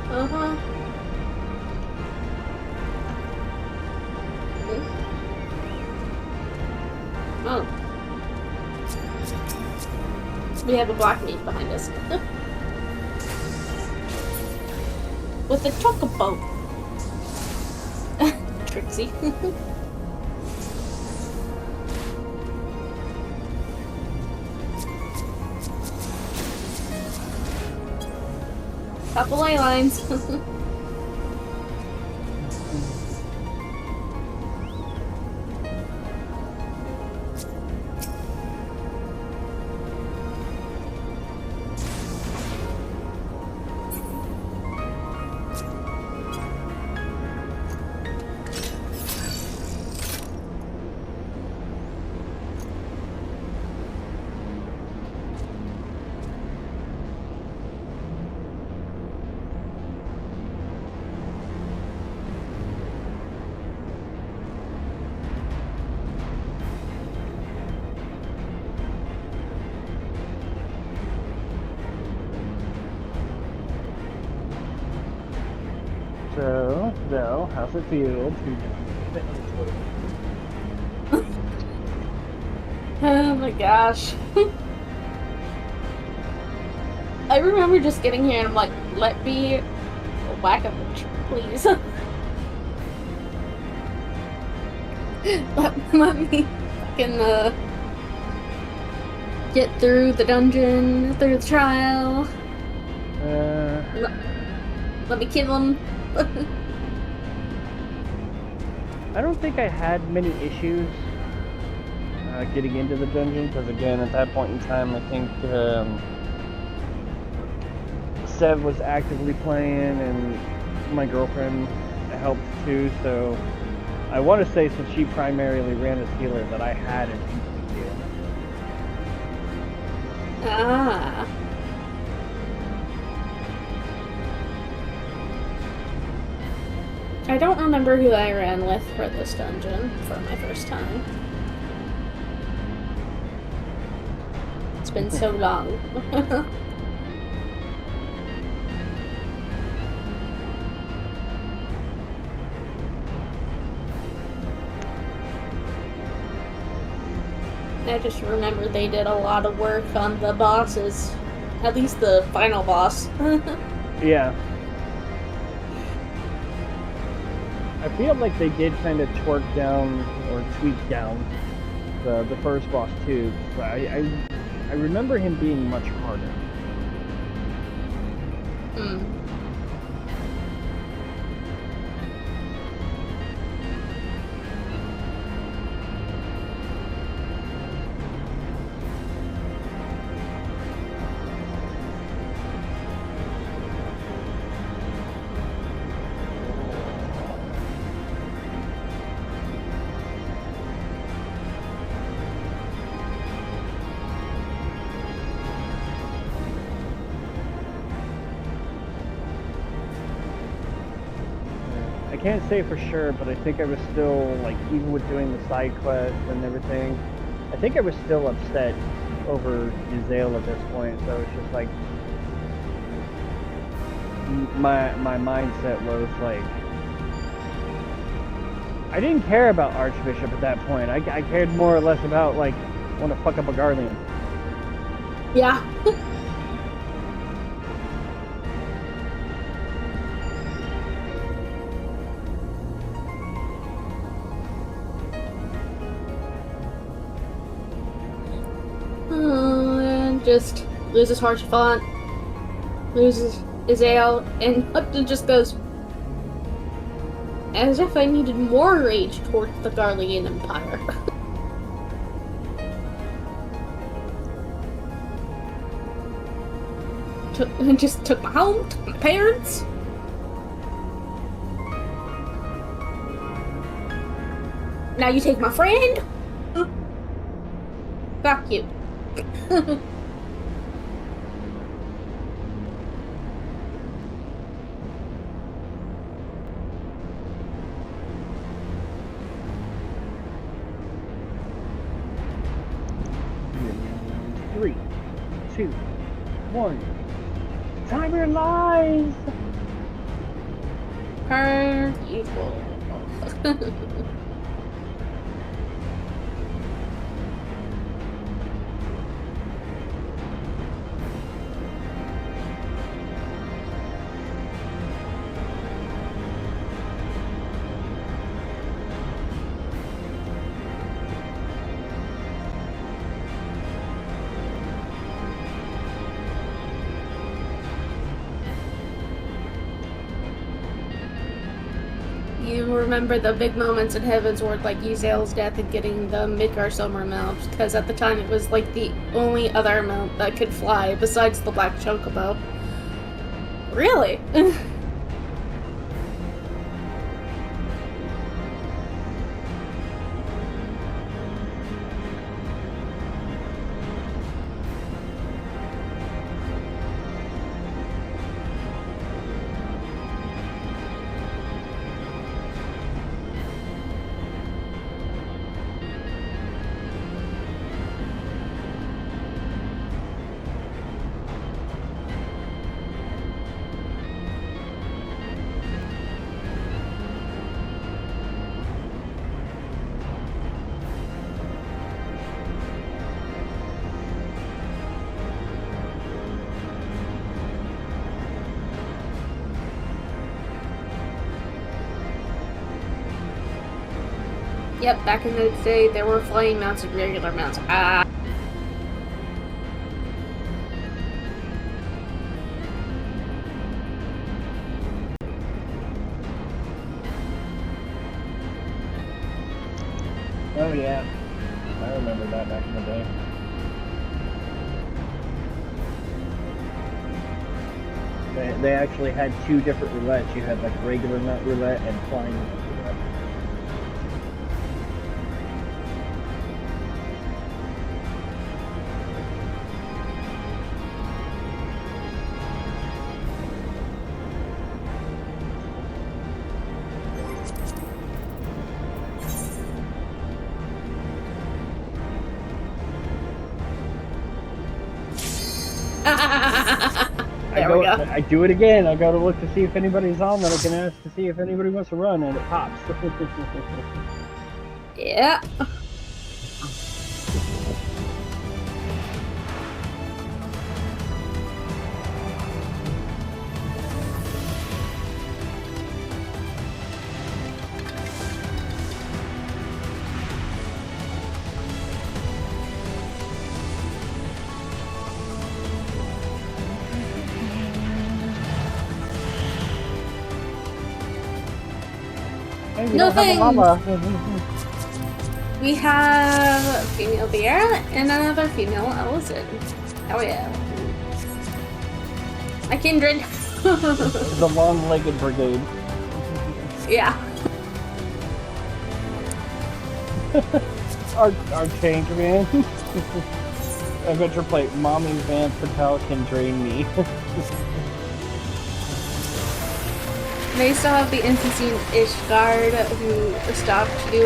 Uh-huh. Oh. We have a black mage behind us. With a chocobo. Trixie. Couple ley lines. So, Zell, how's it feel to Oh my gosh. I remember just getting here and I'm like, let me whack a bitch, please. let me fucking get through the dungeon, through the trial. Let me kill him. I don't think I had many issues getting into the dungeon, because again, at that point in time, I think Sev was actively playing, and my girlfriend helped too, so I want to say since she primarily ran as healer that I had an instant heal. Ah. I don't remember who I ran with for this dungeon for my first time. It's been so long. I just remember they did a lot of work on the bosses. At least the final boss. Yeah. I feel like they did kind of twerk down or tweak down the first boss too. So I remember him being much harder. Hmm. I can't say for sure, but I think I was still, like, even with doing the side quests and everything, I think I was still upset over Ysale at this point, so it's just like, my mindset was like, I didn't care about Archbishop at that point. I cared more or less about, like, I want to fuck up a Guardian. Yeah. And just loses Harshfont, loses Ysale, and Upton just goes, as if I needed more rage towards the Garlean Empire. Just took my home, took my parents. Now you take my friend? Fuck you. Three, two, one. Cyber lies! Per equal. You remember the big moments in Heavensward, like Ysale's death and getting the Midgar Summer mount, because at the time it was like the only other mount that could fly besides the Black Chocobo. Really? Yep, back in the day, there were flying mounts and regular mounts. Ah. Oh yeah, I remember that back in the day. They actually had two different roulettes. You had like regular mount roulette and flying mount roulette. I do it again. I go to look to see if anybody's on, then I can ask to see if anybody wants to run, and it pops. Yeah. No thanks. We have a female bear and another female Ellison. Oh yeah. A kindred. The long-legged brigade. Yeah. our change man. Adventure plate. Mommy Van Patel can drain me. They still have the NPC-ish guard who stopped you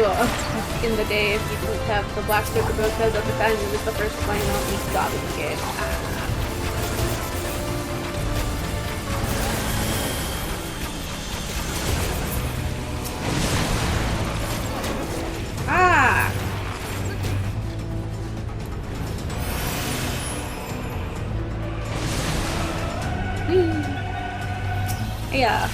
in the day if you didn't have the Black Chocobo, because at the time it was the first flying out you got in the game. Ah! Whee! Yeah.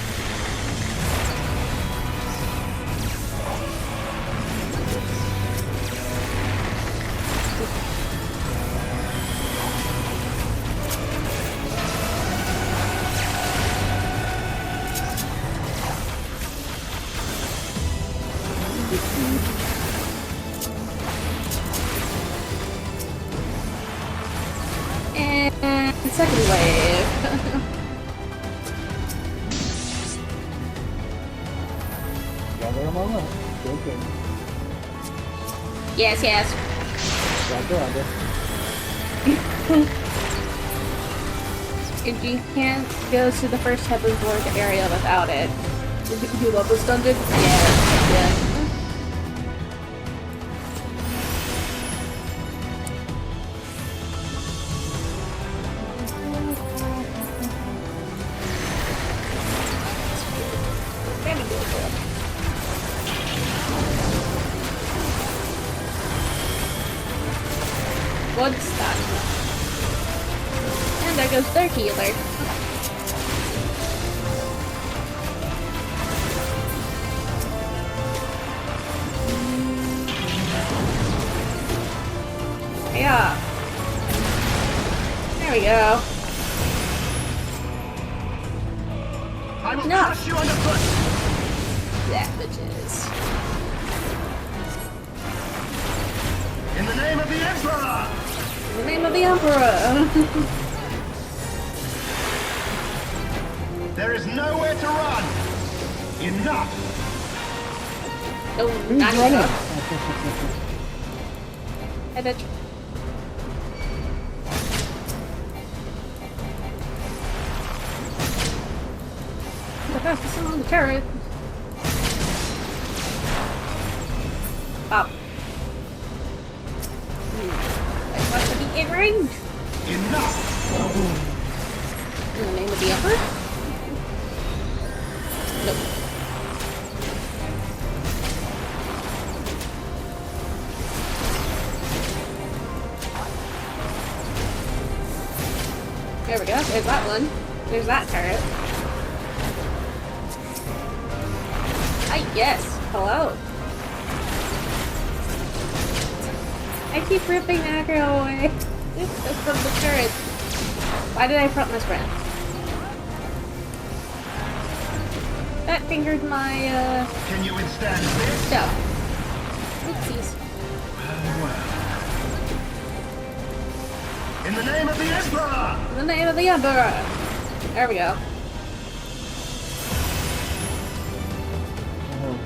And second wave. Gather them all up. Okay. Yes, yes. Roger. And you can't go to the first Heavensward area without it. You love this dungeon? Yeah. goes their healer. Yeah. There we go. I will No. crush you underfoot! Savages. In the name of the Emperor! In the name of the Emperor! There is nowhere to run! Enough! No, not enough. Hey, bitch. Focus on the turret. Pop. I want to be in range. Enough! In the name of the Emperor? Nope. There we go. There's that one. There's that turret. Hi, yes. Hello. I keep ripping aggro away. That's from the turret. Why did I front my sprint? That fingered my, Can you withstand this? stuff. Oopsies. In the name of the Emperor! In the name of the Emperor! There we go.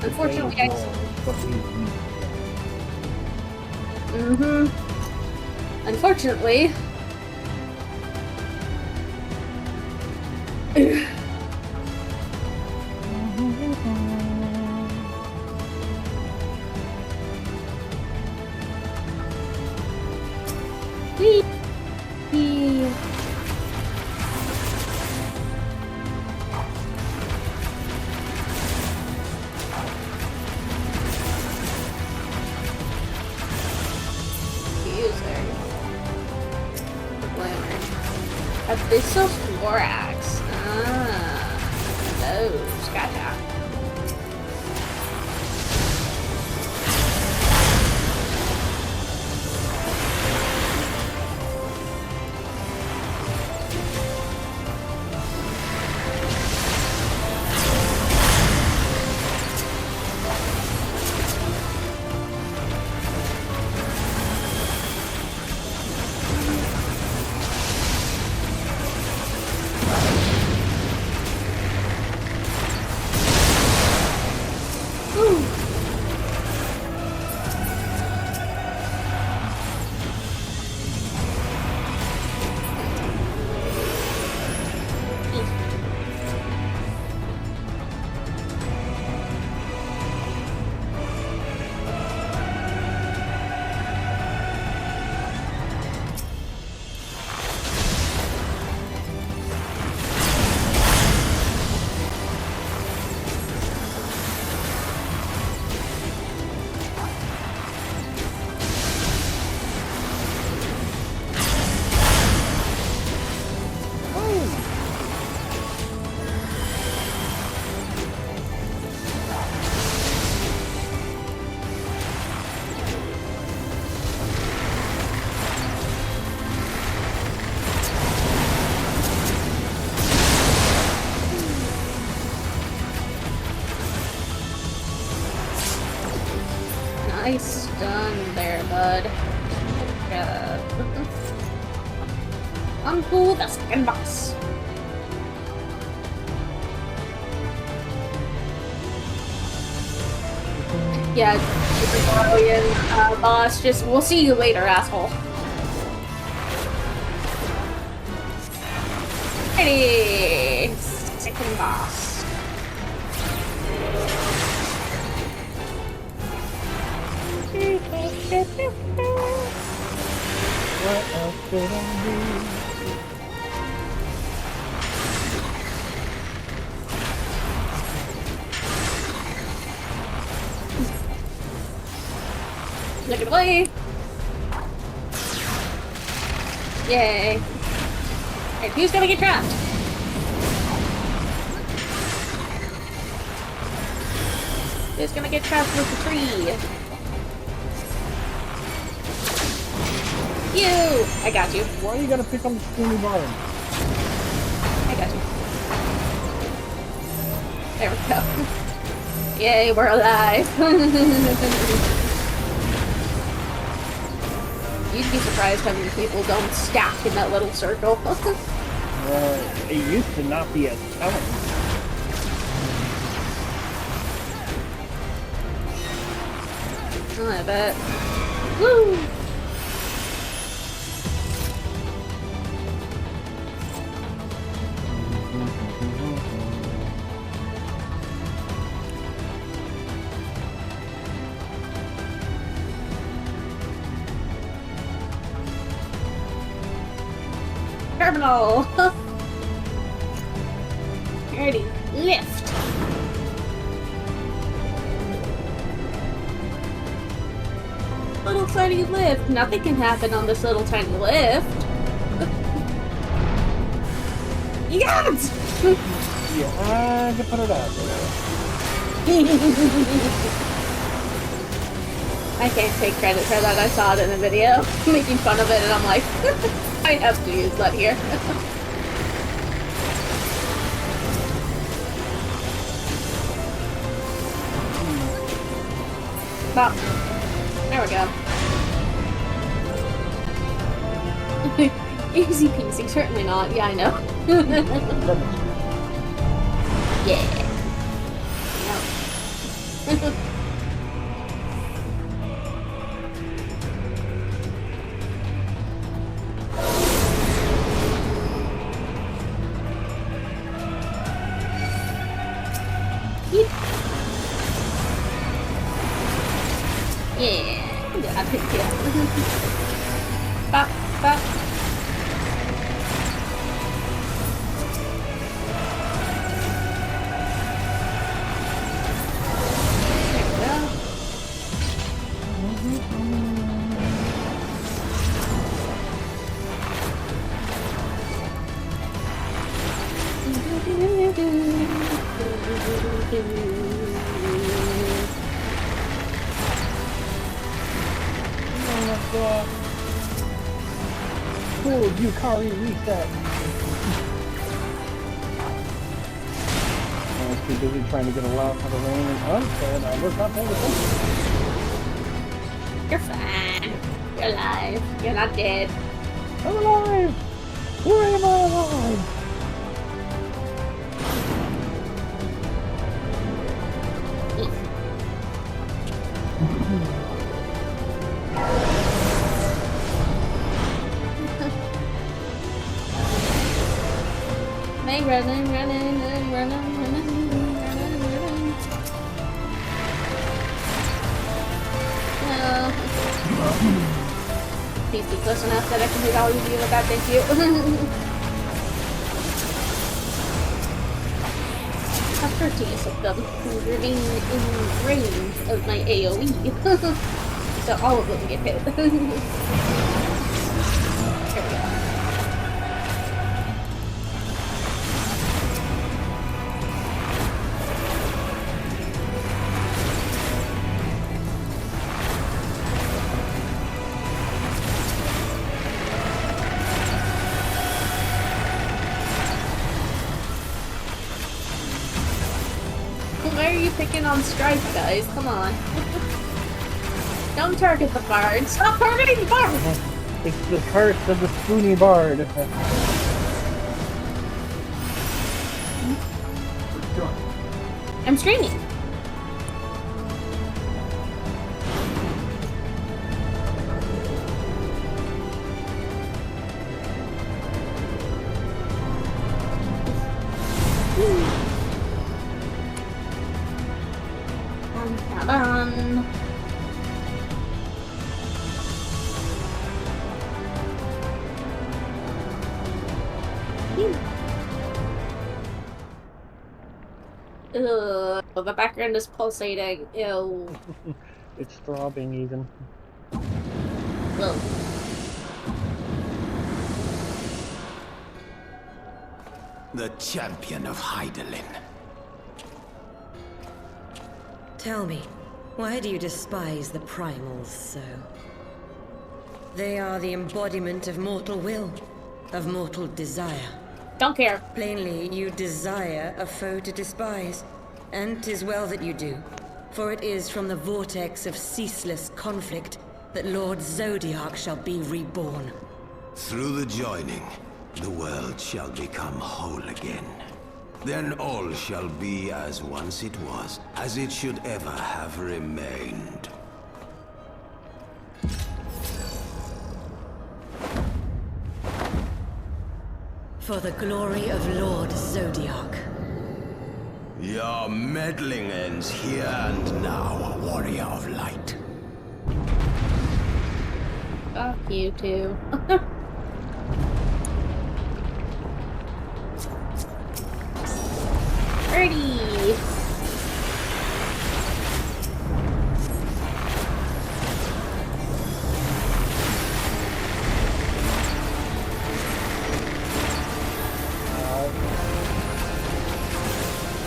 Unfortunately, I... Unfortunately... Whee! Whee! Abyssal Thorax. Ah, those. Gotcha. Nice stun there, bud. Uncle the second boss. Yeah, Barbarian boss. Just we'll see you later, asshole. Hey, second boss. What else could I do? Look it away! Yay! And who's gonna get trapped? Who's gonna get trapped with the tree? You! I got you. Why you gotta pick on the skinny bottom? I got you. There we go. Yay, we're alive. You'd be surprised how many people don't stack in that little circle. It used to not be as telling. I bet. Woo! Terminal! Ready, lift! Little tiny lift. Nothing can happen on this little tiny lift. Yes! You had to put it out there. I can't take credit for that. I saw it in a video, making fun of it, and I'm like, I have to use that here. Pop. There we go. Easy peasy, certainly not. Yeah, I know. Yeah. Yep. Yeah, I picked it up. Bop, bop. There we go. Cool, Yukari reset. I was too busy trying to get a loud for the rain and hunt, and I was not paying attention. You're fine. You're alive. You're not dead. I'm alive! Why am I alive? May running. No. Please be close enough that I can hit all of you without thank you. How courteous of them, remain in range of my AoE. So all of them get hit. There we go. Why are you picking on Strife, guys? Come on. Don't target the bard. Stop targeting the bard! It's the curse of the spoony bard. I'm streaming. Dun. Ugh, the background is pulsating. Ew. It's throbbing even. Ugh. the champion of Hydaelyn. Tell me, why do you despise the primals so? They are the embodiment of mortal will, of mortal desire. Don't care. Plainly, you desire a foe to despise. And 'tis well that you do, for it is from the vortex of ceaseless conflict that Lord Zodiac shall be reborn. Through the joining, the world shall become whole again. Then all shall be as once it was, as it should ever have remained. For the glory of Lord Zodiac. Your meddling ends here and now, warrior of light. Fuck you too. Ready.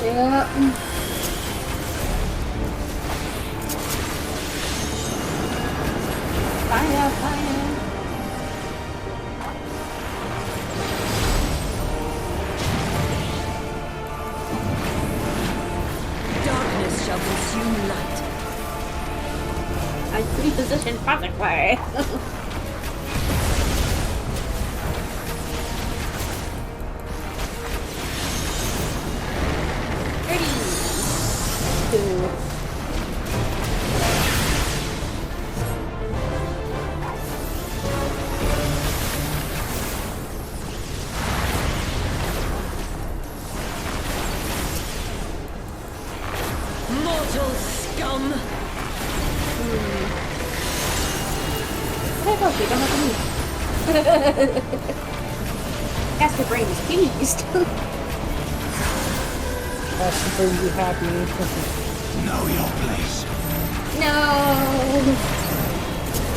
Yeah. Fire, fire. Darkness shall consume light. I repositioned perfectly. Mortal scum! What else? We don't have to move. Casper Brain is pleased. That's to be happy. Know your place. No.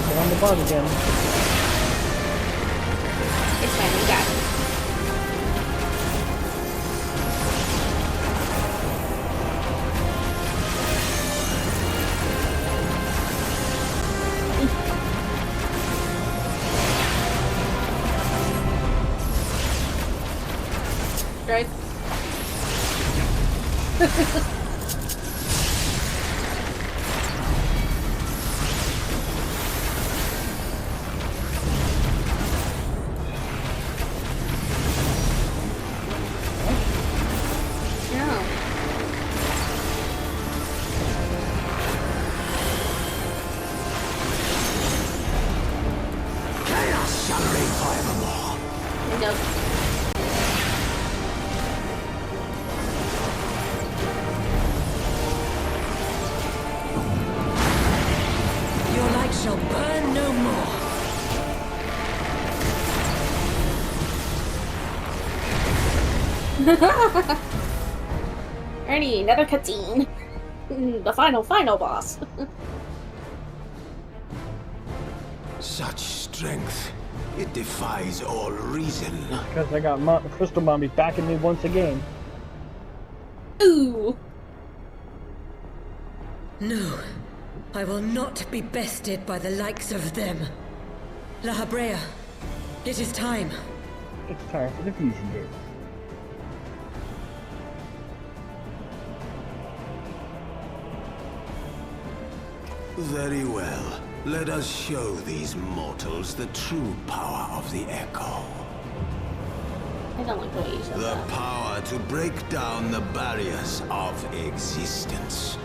Get on the bug again. It's fine, we got it. Right. Chaos shall reign forevermore. Nope. Your light shall burn no more. Ernie, another cutscene. The final boss. Such strength, it defies all reason. Because I got Crystal Mommies backing me once again. Ooh. No, I will not be bested by the likes of them. La Habrea, it is time. It's time for the fusion dance. Very well. Let us show these mortals the true power of the Echo. I don't like the way you said The that. power to break down the barriers of existence.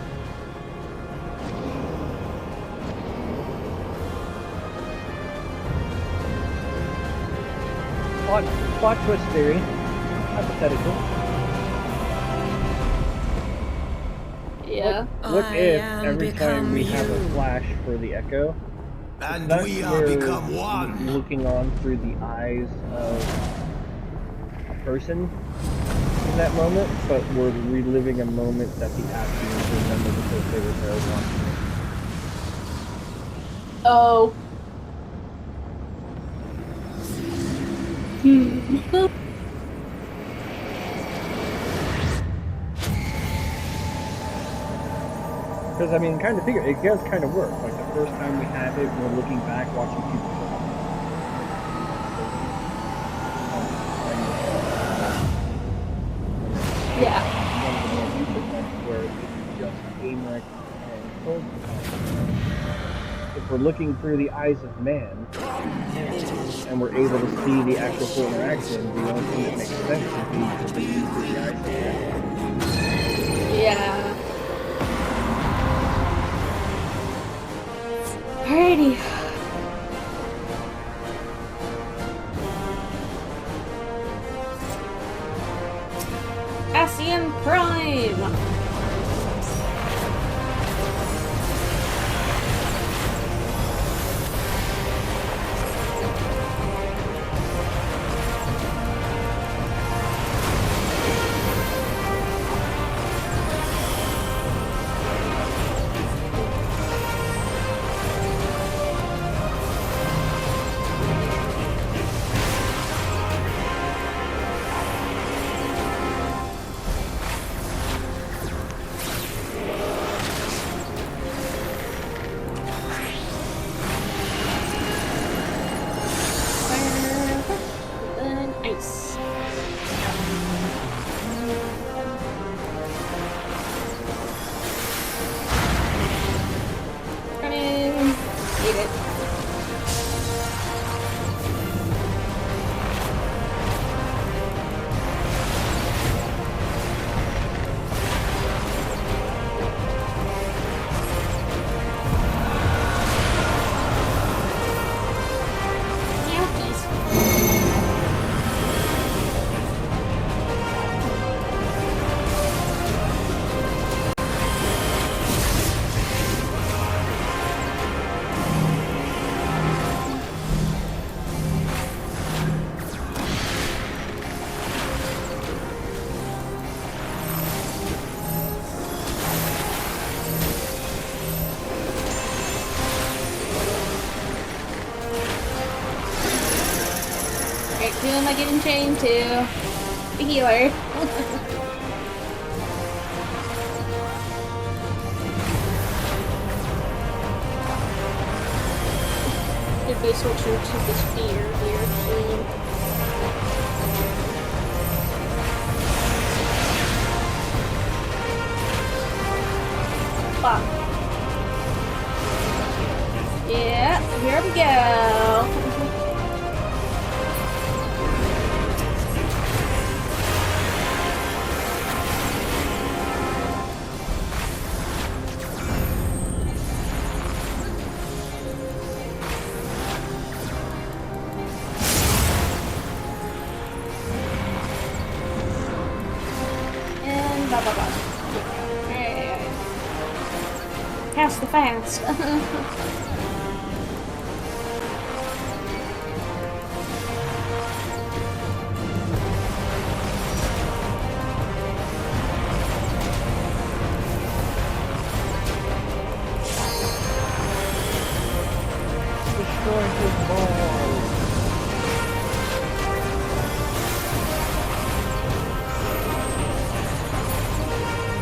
Plot twist theory. Hypothetical. Yeah. What I if am every time we have a become you. flash for the Echo, And that's we are where become one. looking on through the eyes of a person in that moment, but we're reliving a moment that the actors remember because they were there once. Oh. Because, I mean, kind of figure, it does kind of work. Like, the first time we have it, we're looking back, watching people Yeah. one of the more recent ones where it's just game wreck and code. If we're looking through the eyes of man, and we're able to see the actual full interaction, the only thing that makes sense would be to listen through the eyes of man. Yeah. Alrighty. Cassian Prime! Nice. Running. Eat it. Who am I getting chained to? The healer. Could be switching to the spear here soon. Fuck. Yeah, here we go. Cast the fast. Destroy his balls.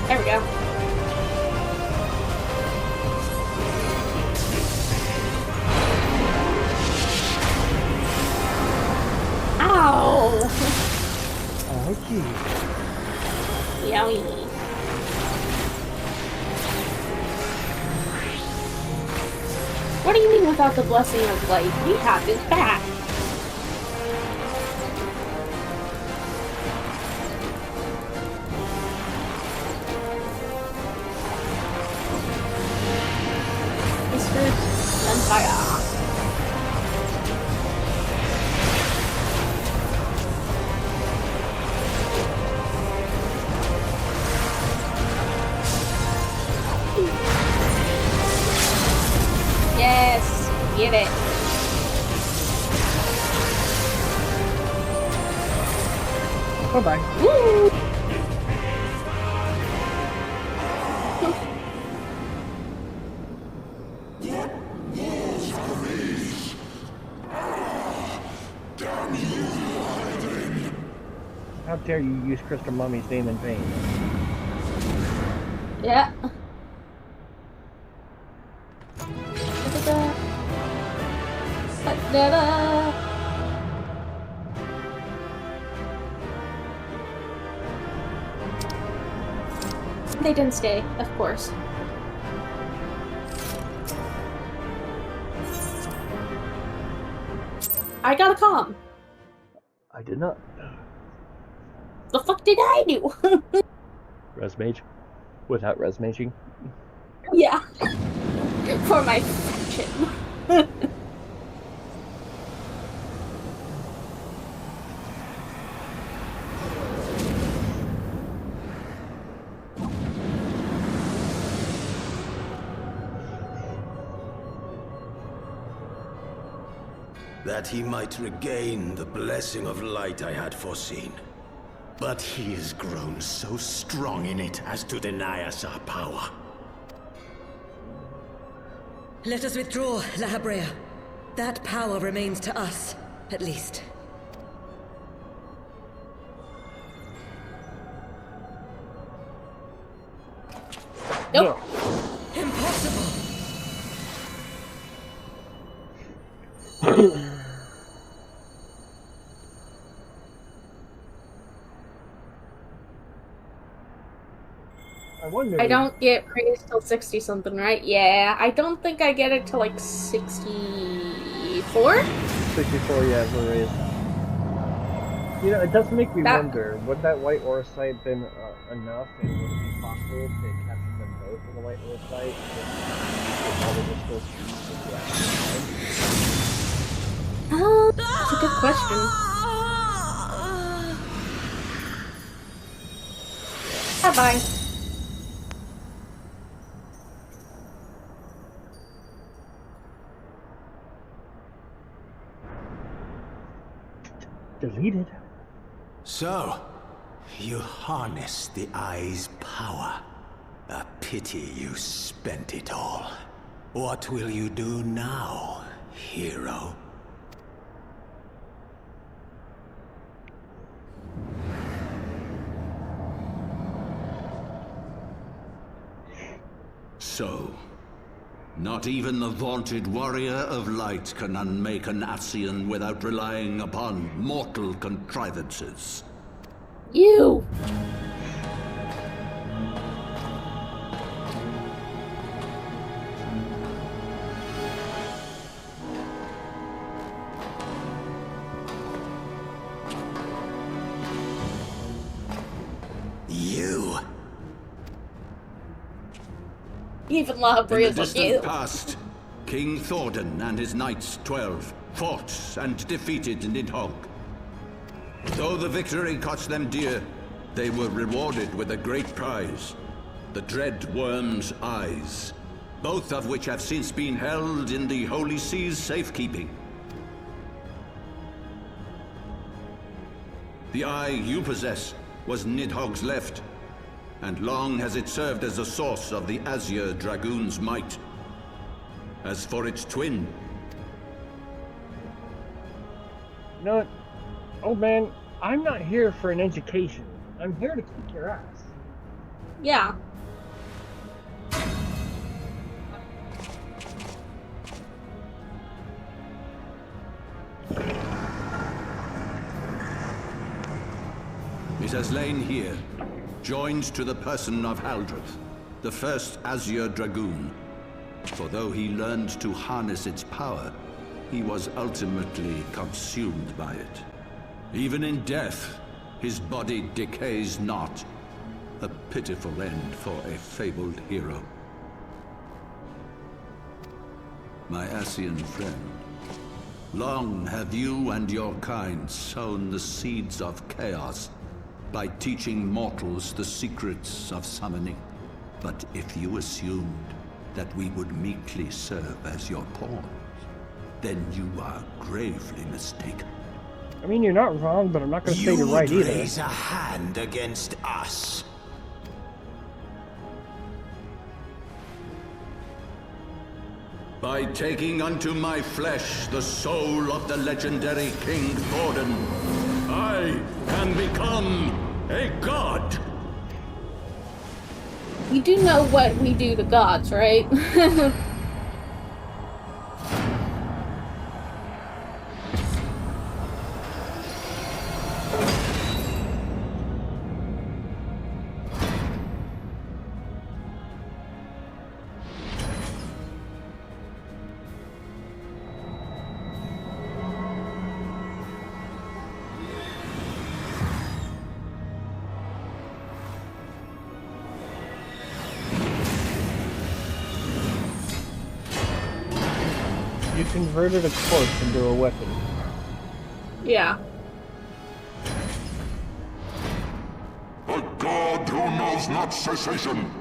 There we go. Oh, geez. Yowie. What do you mean without the blessing of light? We have his back. It's for Empire. Yes, get it. Bye-bye. Woo! How dare you use Crystal Mummy's name in vain? Yeah. Da-da! They didn't stay, of course. I got a comm. I did not. The fuck did I do? Res mage? Without res maging? Yeah. For my faction. That he might regain the blessing of light I had foreseen. But he has grown so strong in it as to deny us our power. Let us withdraw, La Habrea. That power remains to us, at least. Nope. Impossible! I don't get raised till 60 something, right? Yeah, I don't think I get it till like 64? 64, yeah, we're raised. You know, it does make me wonder, would that white ore site been enough, and would it be possible to capture them both in the white ore site if all of the still trees with the actual time? That's a good question. Bye-bye. Deleted. So, you harness the eye's power. A pity you spent it all. What will you do now, hero? So, not even the vaunted warrior of light can unmake an Ascian without relying upon mortal contrivances. You! You! Even La In the Habrea's like distant you. past, King Thordan and his knights 12 fought and defeated Nidhogg. Though the victory cost them dear, they were rewarded with a great prize, the dread worm's eyes, both of which have since been held in the Holy Sea's safekeeping. The eye you possess was Nidhogg's left, and long has it served as a source of the Azure Dragoon's might. As for its twin... You know what? Old man, I'm not here for an education. I'm here to kick your ass. Yeah. It has lain here, joined to the person of Haldreth, the first Azure Dragoon. For though he learned to harness its power, he was ultimately consumed by it. Even in death, his body decays not. A pitiful end for a fabled hero. My Ascian friend, long have you and your kind sown the seeds of chaos by teaching mortals the secrets of summoning. But if you assumed that we would meekly serve as your pawns, then you are gravely mistaken. I mean, you're not wrong, but I'm not going to say you're right You would either. raise a hand against us. By taking unto my flesh the soul of the legendary King Thordan, I can become a god! You do know what we do to gods, right? You converted a corpse into a weapon. Yeah. A god who knows not cessation,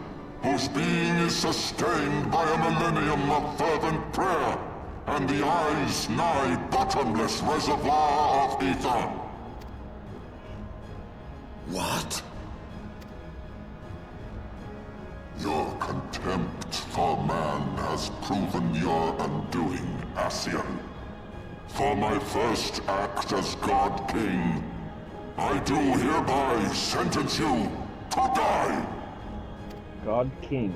whose being is sustained by a millennium of fervent prayer, and the eye's nigh bottomless reservoir of ether. What? Your contempt for man has proven your undoing, Ascian. For my first act as God King, I do hereby sentence you to die! God King.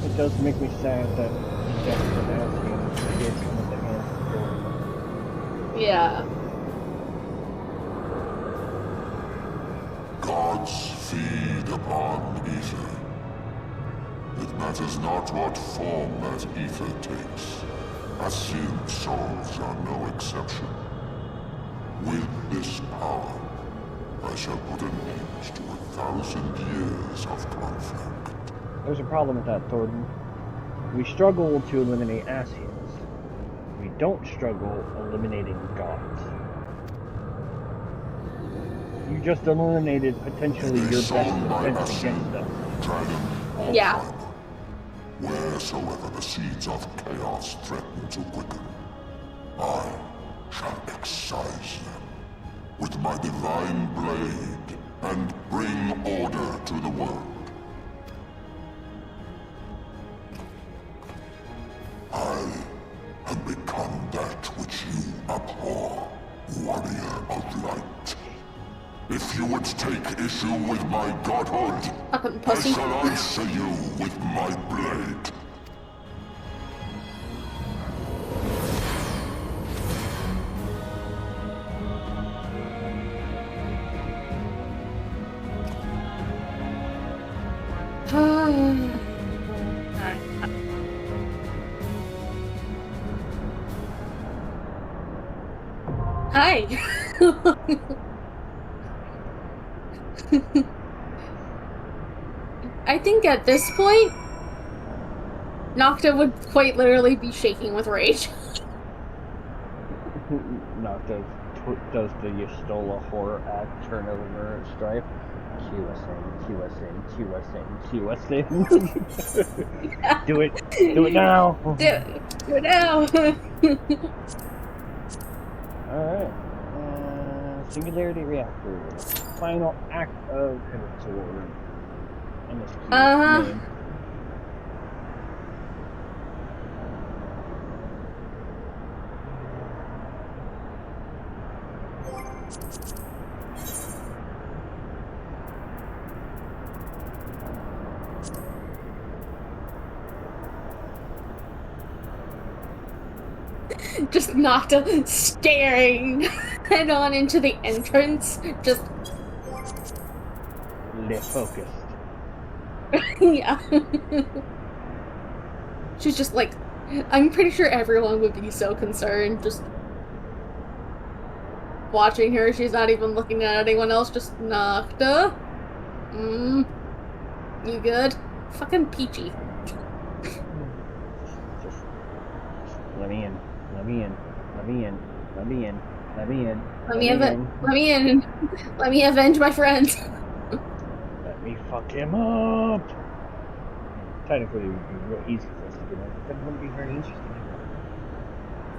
It does make me sad that death of Ascian did come at the hands of Thorn. Yeah. Gods feed upon ether. It matters not what form that ether takes. Ascian souls are no exception. With this power, I shall put an end to 1,000 years of conflict. There's a problem with that, Thornton. We struggle to eliminate Ascians. We don't struggle eliminating gods. You just eliminated potentially your best defense against them. Dragon, Yeah. wheresoever the seeds of chaos threaten to quicken, I shall excise them with my divine blade and bring order to the world. I have become that which you abhor, warrior of light. If you would take issue with my godhood, Fucking I pussy. shall answer you with my blade. Hi. I think at this point, Nocta would quite literally be shaking with rage. Nocta does the Ysale horror act turnover at Strife. QSN. Yeah. Do it now. Do it now. Alright. Singularity Reactor. Final act of Heavensward. Name. Just Nocta staring head on into the entrance. Just. Focused. Yeah. She's just like. I'm pretty sure everyone would be so concerned just watching her. She's not even looking at anyone else. Just Nocta. You good? Fucking peachy. Just let me in. Let me in. Let me in. Let me in. Let me in. Let me in. Let me avenge my friends. Let me fuck him up. Technically, it would be real easy for us to get in. That wouldn't be very interesting.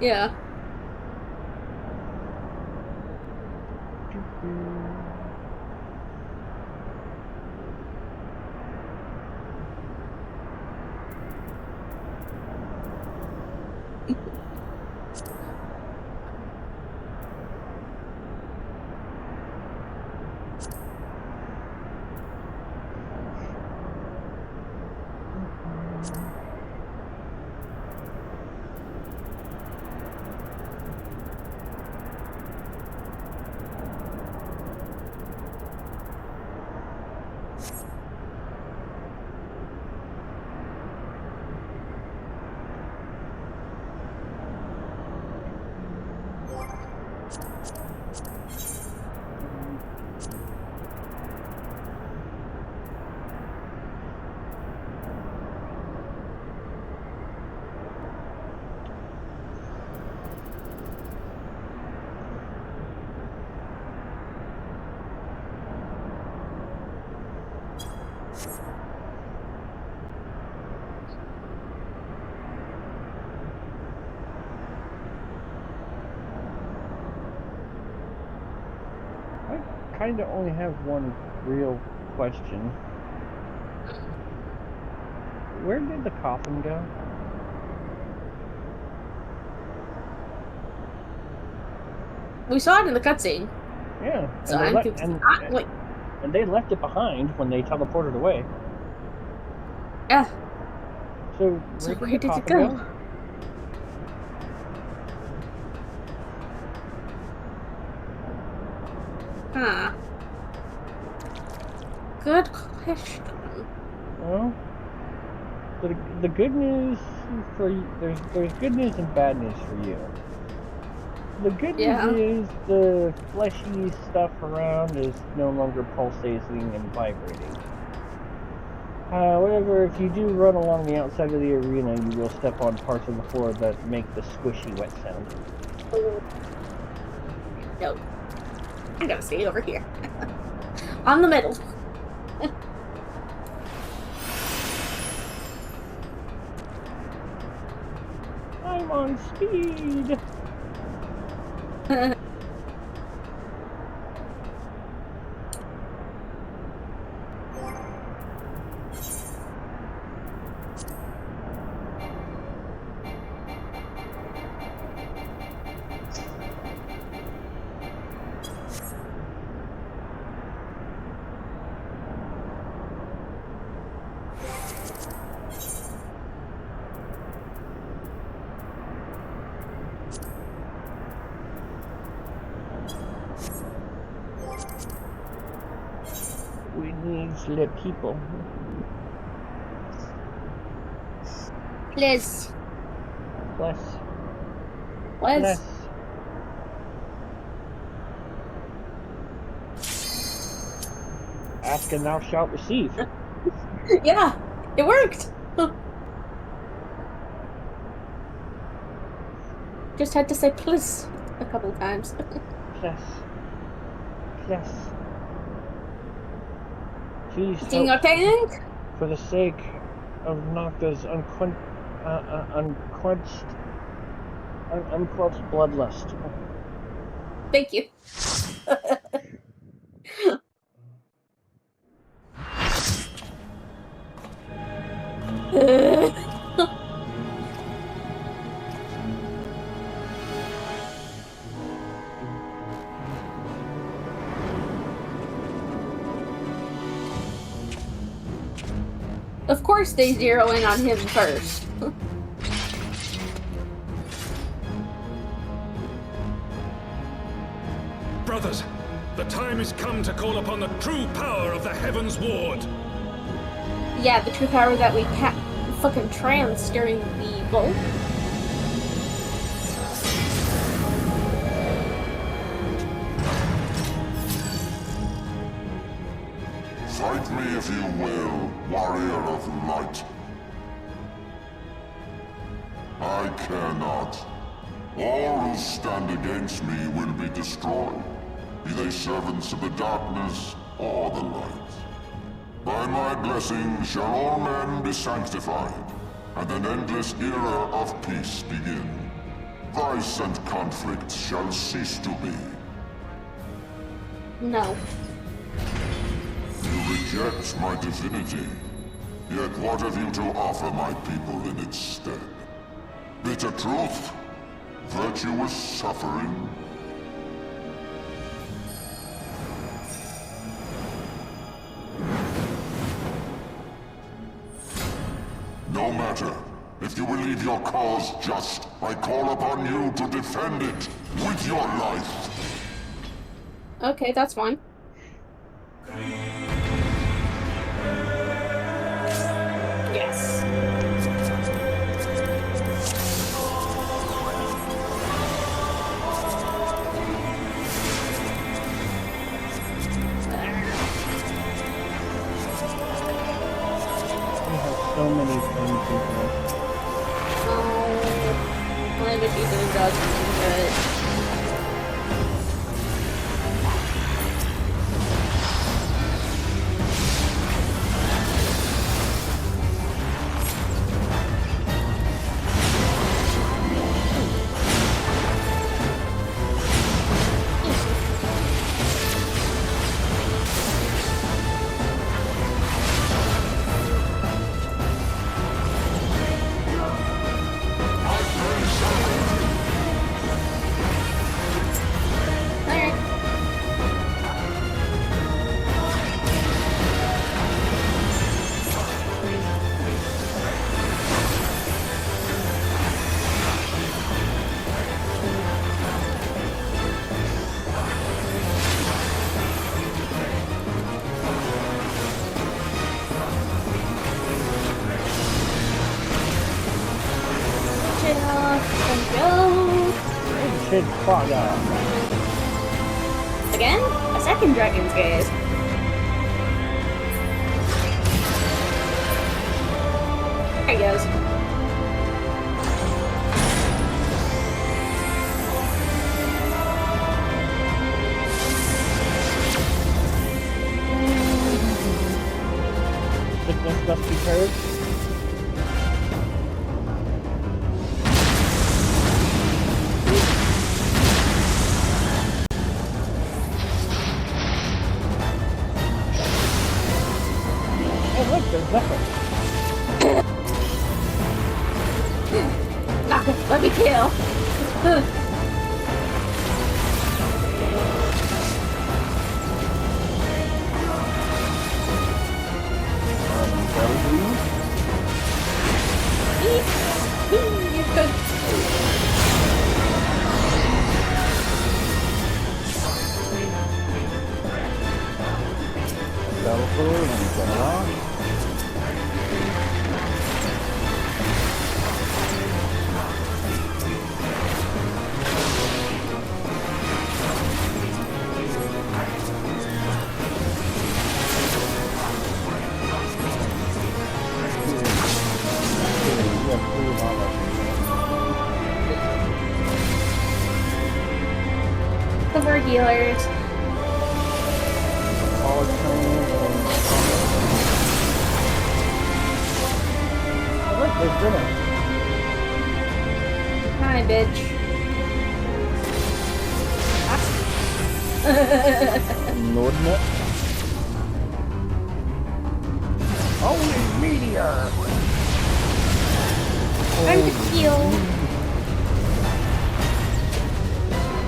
Yeah. kind of only have one real question. Where did the coffin go? We saw it in the cutscene. Yeah. So and they left it behind when they teleported away. Yeah. So where did it go? Huh. Good question. Well, the good news for you, there's good news and bad news for you. The good news is the fleshy stuff around is no longer pulsating and vibrating. However, if you do run along the outside of the arena, you will step on parts of the floor that make the squishy wet sound. No. I gotta stay over here. On the middle. I'm on speed! We need the people. Please. Bless. Bless. Ask and thou shalt receive. Yeah, it worked. Just had to say please a couple times. Please. Please. Please Doing your thing? For the sake of Nocta's unquenched bloodlust. Thank you. Of course they zero in on him first. Brothers, the time has come to call upon the true power of the Heavensward. Yeah, the true power that we fucking trans during the bolt. Fight me if you will, warrior of light. I care not. All who stand against me will be destroyed, be they servants of the darkness or the light. By my blessing shall all men be sanctified, and an endless era of peace begin. Vice and conflict shall cease to be. No. You reject my divinity, yet what have you to offer my people in its stead? Bitter truth? Virtuous suffering? No matter. If you believe your cause just, I call upon you to defend it with your life. Okay, that's fine. Yes. So many things in here. Oh, I wish you could have done something good. Fire. Again? A second dragon's gaze. There he goes. Sickness must be heard. Oh look, there's Zephyr. Let me kill. Cover healers. There's dinner. Hi, bitch. Nordnet. Oh, meteor! Time to heal.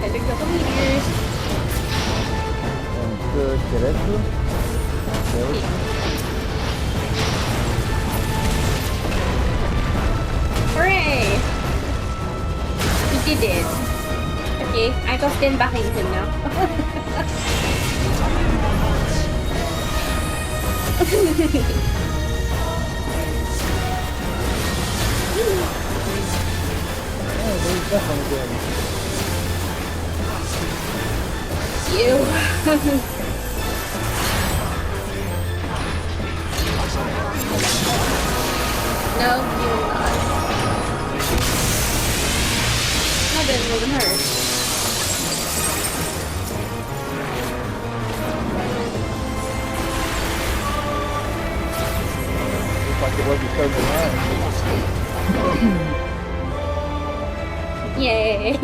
And a couple meteors. And good derecho. Hooray! He did it. Okay, I go stand behind him now. Oh, there's definitely good. You. No, you will not. That didn't even hurt. Looks like it wasn't so benign. Yay!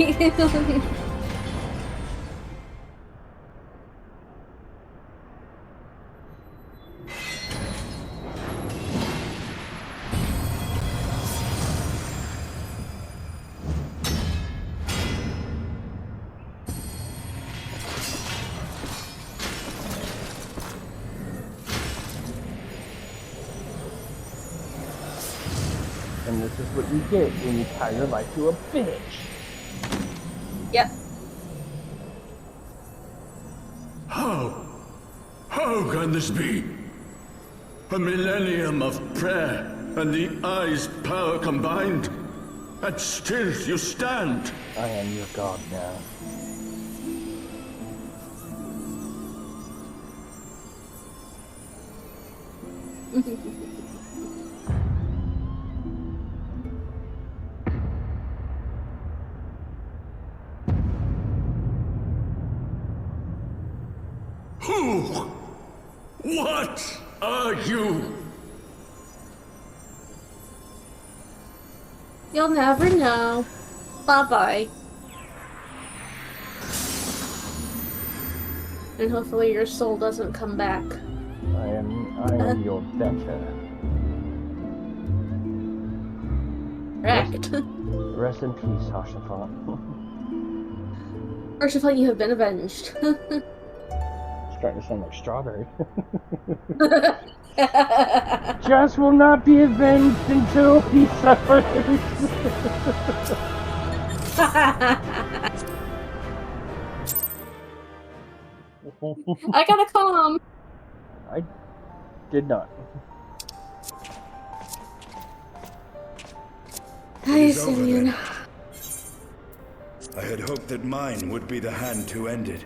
And this is what you get when you tie your life to a bitch. Yep. How can this be? A millennium of prayer and the Eye's power combined, and still you stand. I am your god now. Who? What are you? You'll never know. Bye-bye. And hopefully your soul doesn't come back. I am your better. Correct. Rest in peace, Harshaphon. Harshaphon, you have been avenged. Starting to sound like Strawberry. Just will not be avenged until he suffers. I gotta come. I did not. Hi, Simeon. I had hoped that mine would be the hand to end it.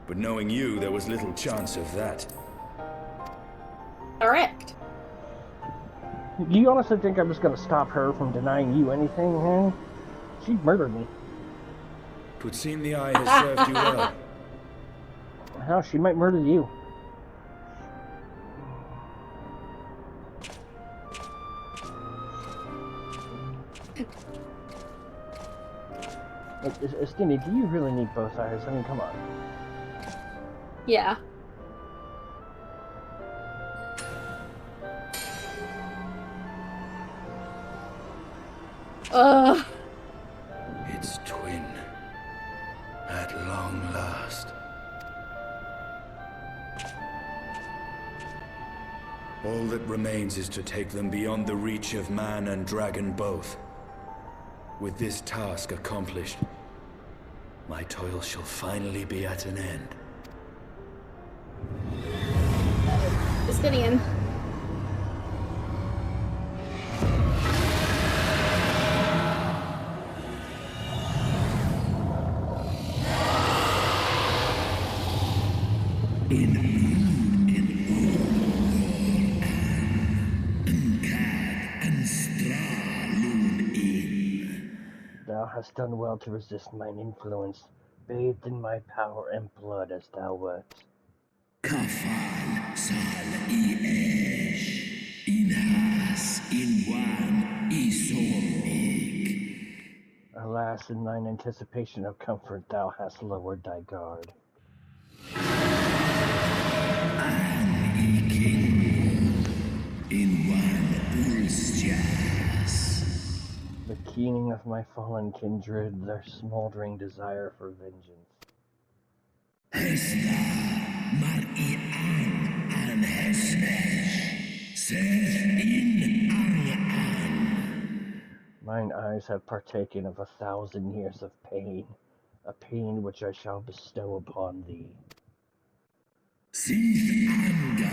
But knowing you, there was little chance of that. Correct. Do you honestly think I'm just gonna stop her from denying you anything, huh? She murdered me. 'Twould seem the eye has served you well. Hell, she might murder you. Skinny, do you really need both eyes? I mean, come on. Yeah. It's twin. At long last. All that remains is to take them beyond the reach of man and dragon both. With this task accomplished, my toil shall finally be at an end. Justinian. Thou hast done well to resist mine influence, bathed in my power and blood as thou wert. Kafal sal iesh, inhas inwan isomik. Alas, in thine anticipation of comfort thou hast lowered thy guard. An ikin, inwan ulsjas. The keening of my fallen kindred, their smoldering desire for vengeance. Hesla mar'i'an an hesnesh, ser in an. Mine eyes have partaken of 1,000 years of pain, a pain which I shall bestow upon thee. Sith anga,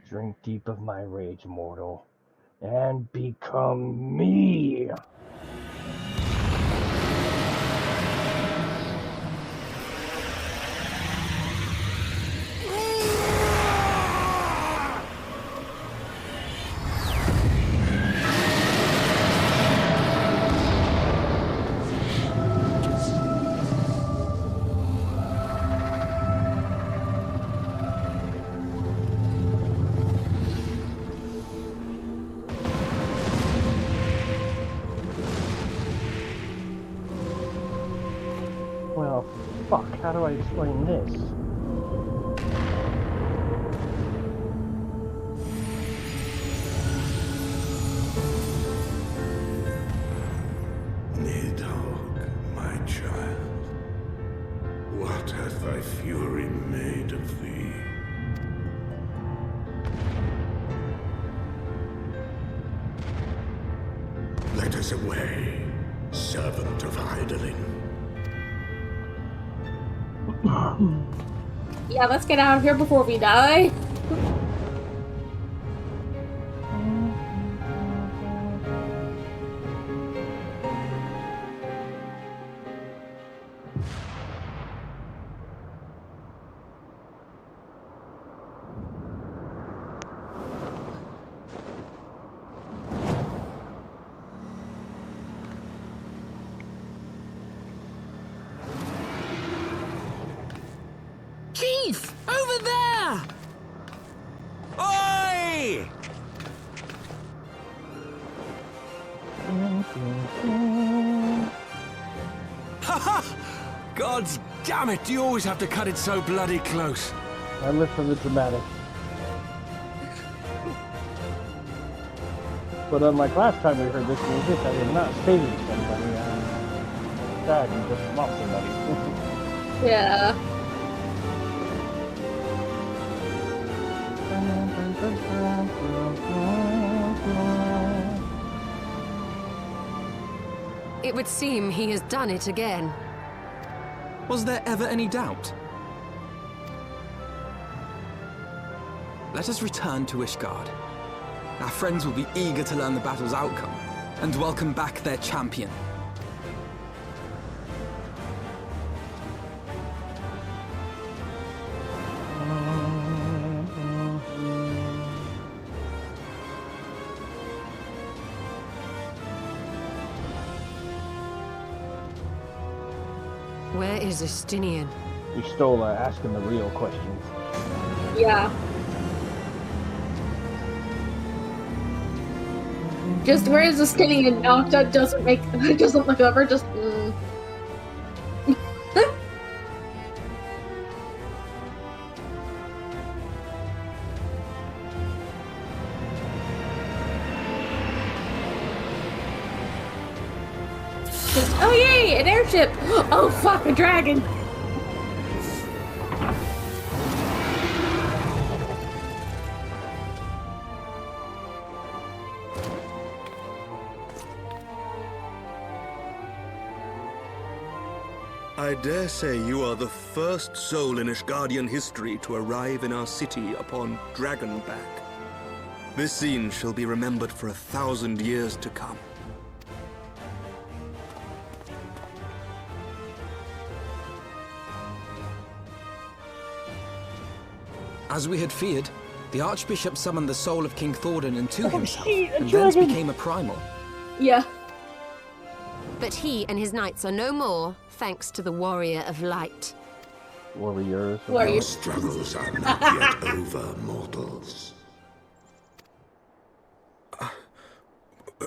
Drink deep of my rage, mortal, and become me! Well, fuck, how do I explain this? Nidhogg, my child, what hath thy fury made of thee? Let us away, servant of Hydaelyn. Yeah, let's get out of here before we die. Chief! Over there! Oi! Haha! Gods damn it, you always have to cut it so bloody close. I live for the dramatic. But unlike last time we heard this music, I am not saving somebody. I'm sad and just lost somebody. Yeah. It would seem he has done it again. Was there ever any doubt? Let us return to Ishgard. Our friends will be eager to learn the battle's outcome and welcome back their champion. Where is Estinian? You stole asking the real questions. Yeah. Just where is Estinian? Nocta doesn't make doesn't look over, just oh yay, an airship! Oh fuck, a dragon! I dare say you are the first soul in Ishgardian history to arrive in our city upon Dragonback. This scene shall be remembered for 1,000 years to come. As we had feared, the Archbishop summoned the soul of King Thordan into himself, shit, and dragon. thence became a primal. Yeah. But he and his knights are no more, thanks to the Warrior of Light. Warriors. Your struggles are not yet over, mortals.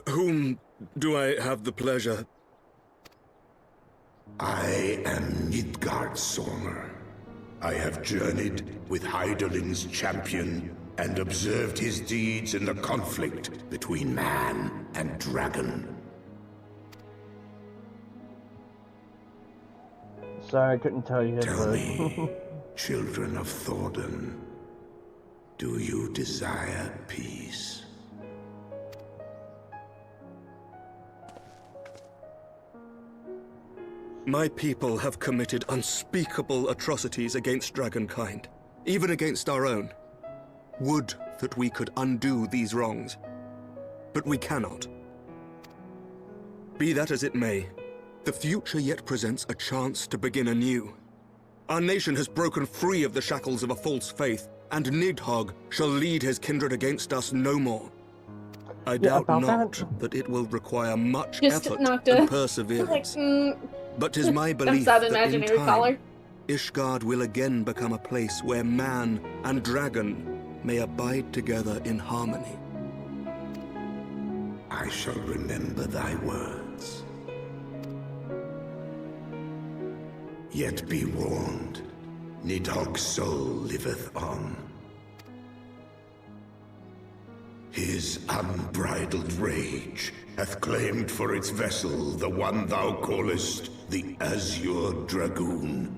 Whom do I have the pleasure? I am Midgard Sormer. I have journeyed with Hydalin's champion and observed his deeds in the conflict between man and dragon. Sorry, I couldn't tell you. Tell me, children of Thordan, do you desire peace? My people have committed unspeakable atrocities against dragonkind, even against our own. Would that we could undo these wrongs, but we cannot. Be that as it may, the future yet presents a chance to begin anew. Our nation has broken free of the shackles of a false faith, and Nidhogg shall lead his kindred against us no more. I doubt not that it will require much effort and perseverance. But 'tis my belief that in time, Ishgard will again become a place where man and dragon may abide together in harmony. I shall remember thy words. Yet be warned, Nidhogg's soul liveth on. His unbridled rage hath claimed for its vessel the one thou callest the Azure Dragoon.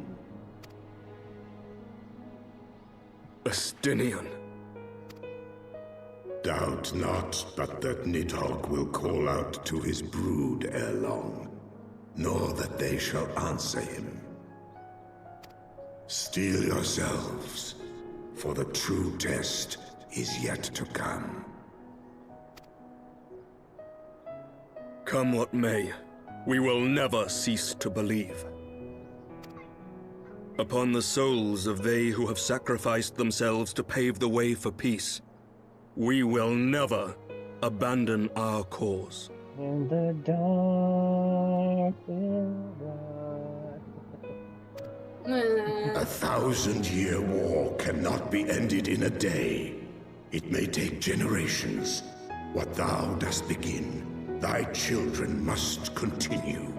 Estinian. Doubt not but that Nidhogg will call out to his brood ere long, nor that they shall answer him. Steel yourselves, for the true test is yet to come. Come what may, we will never cease to believe. Upon the souls of they who have sacrificed themselves to pave the way for peace, we will never abandon our cause. In the dark will rise. 1,000-year war cannot be ended in a day. It may take generations. What thou dost begin, thy children must continue.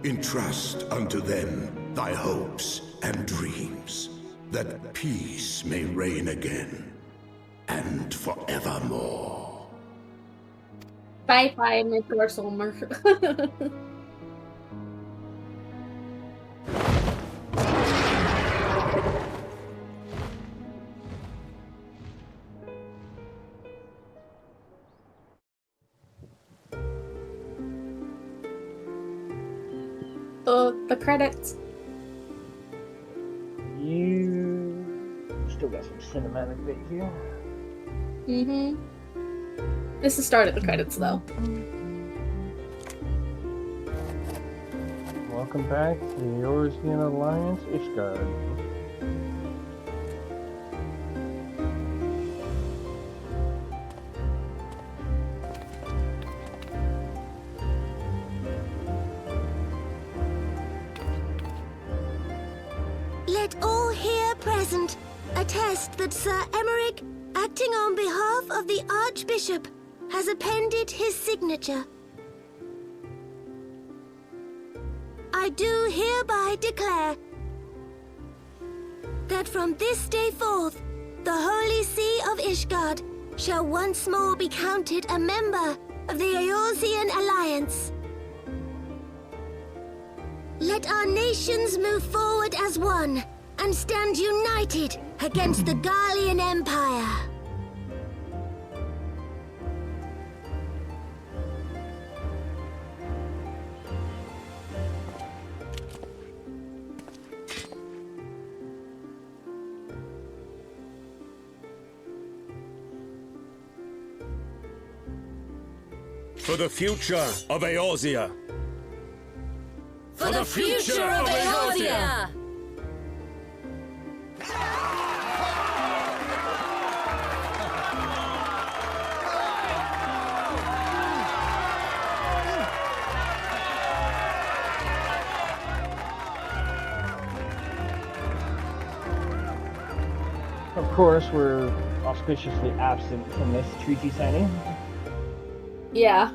Entrust unto them thy hopes and dreams, that peace may reign again, and forevermore. Bye-bye, Midgard Sormer. The credits. You nice cinematic bit here. Mm-hmm. This is the start of the credits, though. Welcome back to the Eorzean Alliance, Ishgard. Let all here present attest that Sir Emmerich, acting on behalf of the Archbishop, has appended his signature. I do hereby declare that from this day forth, the Holy See of Ishgard shall once more be counted a member of the Eorzean Alliance. Let our nations move forward as one and stand united against the Garlean Empire. For the future of Eorzea. For the future of Eorzea! Of course, we're auspiciously absent from this treaty signing. Yeah.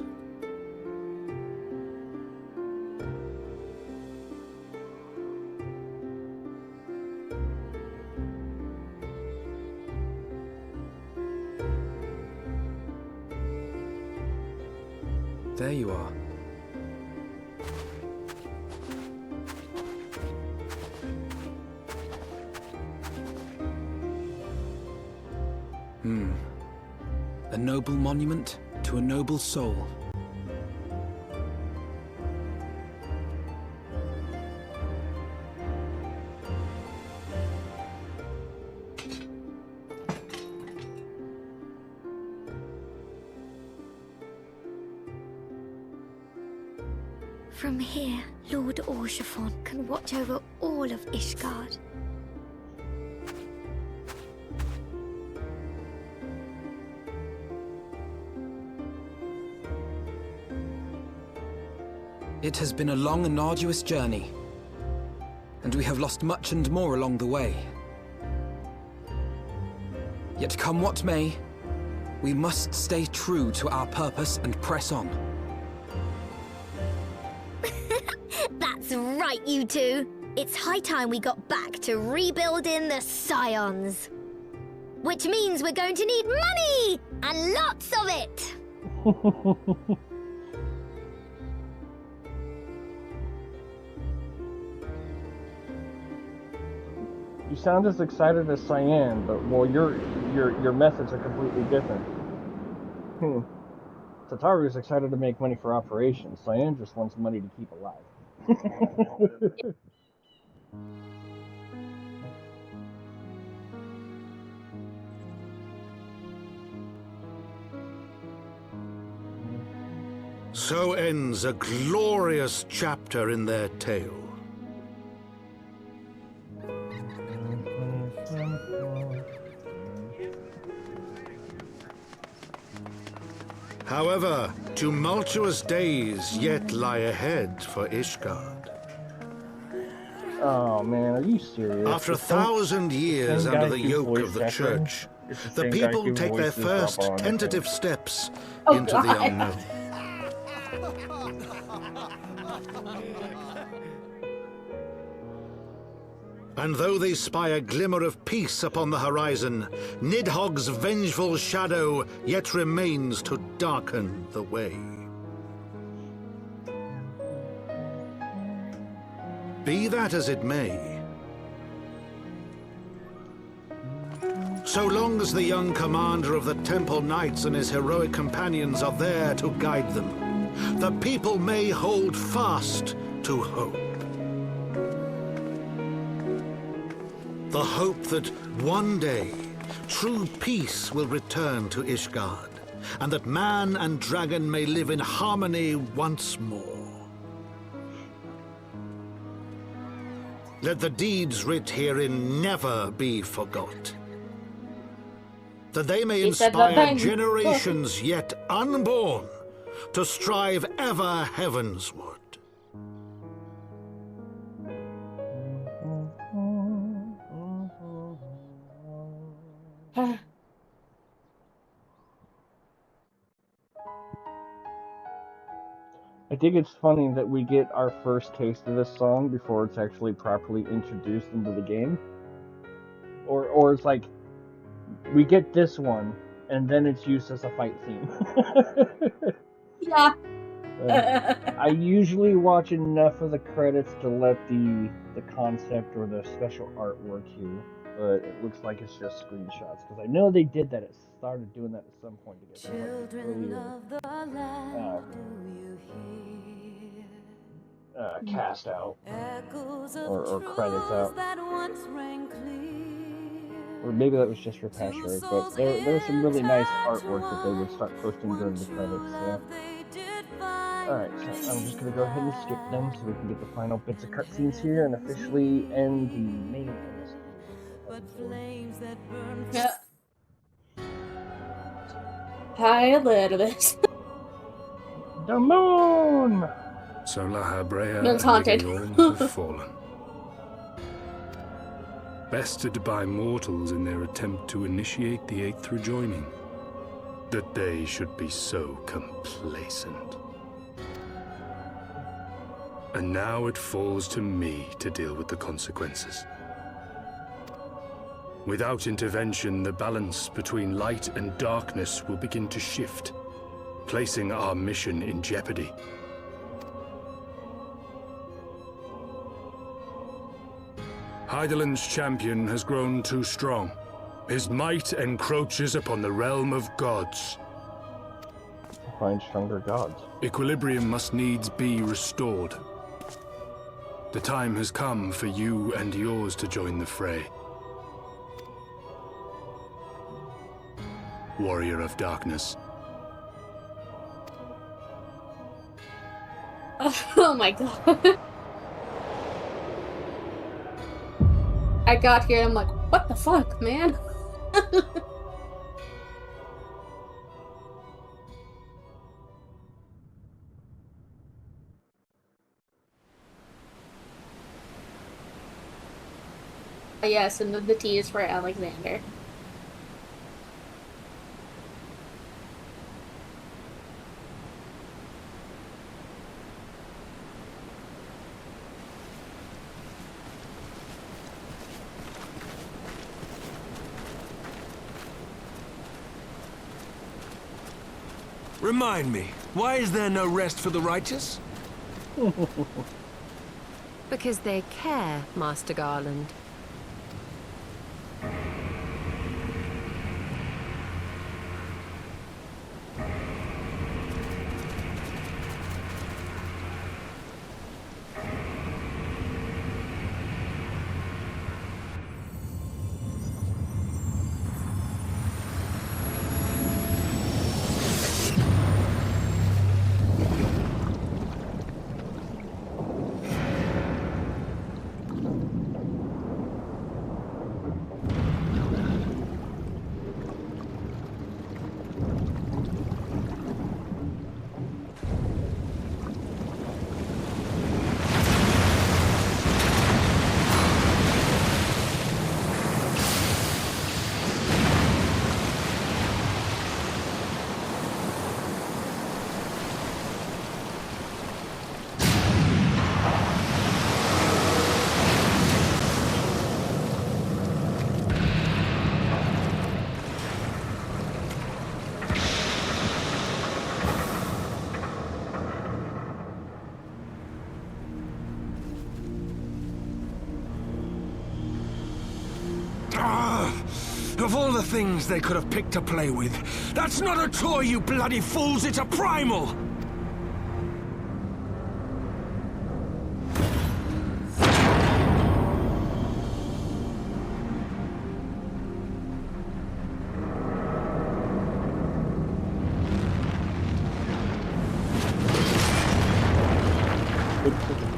There you are. A noble monument to a noble soul. From here, Lord Orshafon can watch over all of Ishgard. It has been a long and arduous journey, and we have lost much and more along the way. Yet come what may, we must stay true to our purpose and press on. That's right, you two. It's high time we got back to rebuilding the Scions. Which means we're going to need money! And lots of it! You sound as excited as Cyan, but well, your methods are completely different. Tataru's excited to make money for operations. Cyan just wants money to keep alive. So ends a glorious chapter in their tale. However, tumultuous days yet lie ahead for Ishgard. Oh man, are you serious? After 1,000 years under the yoke of the Church, the people take their first tentative steps into the unknown. And though they spy a glimmer of peace upon the horizon, Nidhogg's vengeful shadow yet remains to darken the way. Be that as it may, so long as the young commander of the Temple Knights and his heroic companions are there to guide them, the people may hold fast to hope. The hope that one day true peace will return to Ishgard, and that man and dragon may live in harmony once more. Let the deeds writ herein never be forgot, that they may inspire generations yet unborn to strive ever heavensward. I think it's funny that we get our first taste of this song before it's actually properly introduced into the game. Or it's like, we get this one, and then it's used as a fight theme. Yeah. I usually watch enough of the credits to let the concept or the special artwork here, but it looks like it's just screenshots, because I know they did that. It started doing that at some point to get cast out or credits out, or maybe that was just for patchwork. But there's some really nice artwork that they would start posting during the credits. So. Alright, so I'm just gonna go ahead and skip them so we can get the final bits of cutscenes here and officially end the main Yeah. Hi, Elizabeth. The moon! So Lahabrea Moon's haunted. and Legion have fallen. Bested by mortals in their attempt to initiate the Eighth Rejoining. That they should be so complacent. And now it falls to me to deal with the consequences. Without intervention, the balance between light and darkness will begin to shift, placing our mission in jeopardy. Hydaelyn's champion has grown too strong. His might encroaches upon the realm of gods. Find stronger gods. Equilibrium must needs be restored. The time has come for you and yours to join the fray. Warrior of Darkness. Oh my god. I got here and I'm like, what the fuck, man? Yes, and the T is for Alexander. Remind me, why is there no rest for the righteous? Because they care, Master Garland. Of all the things they could have picked to play with, that's not a toy, you bloody fools, it's a primal!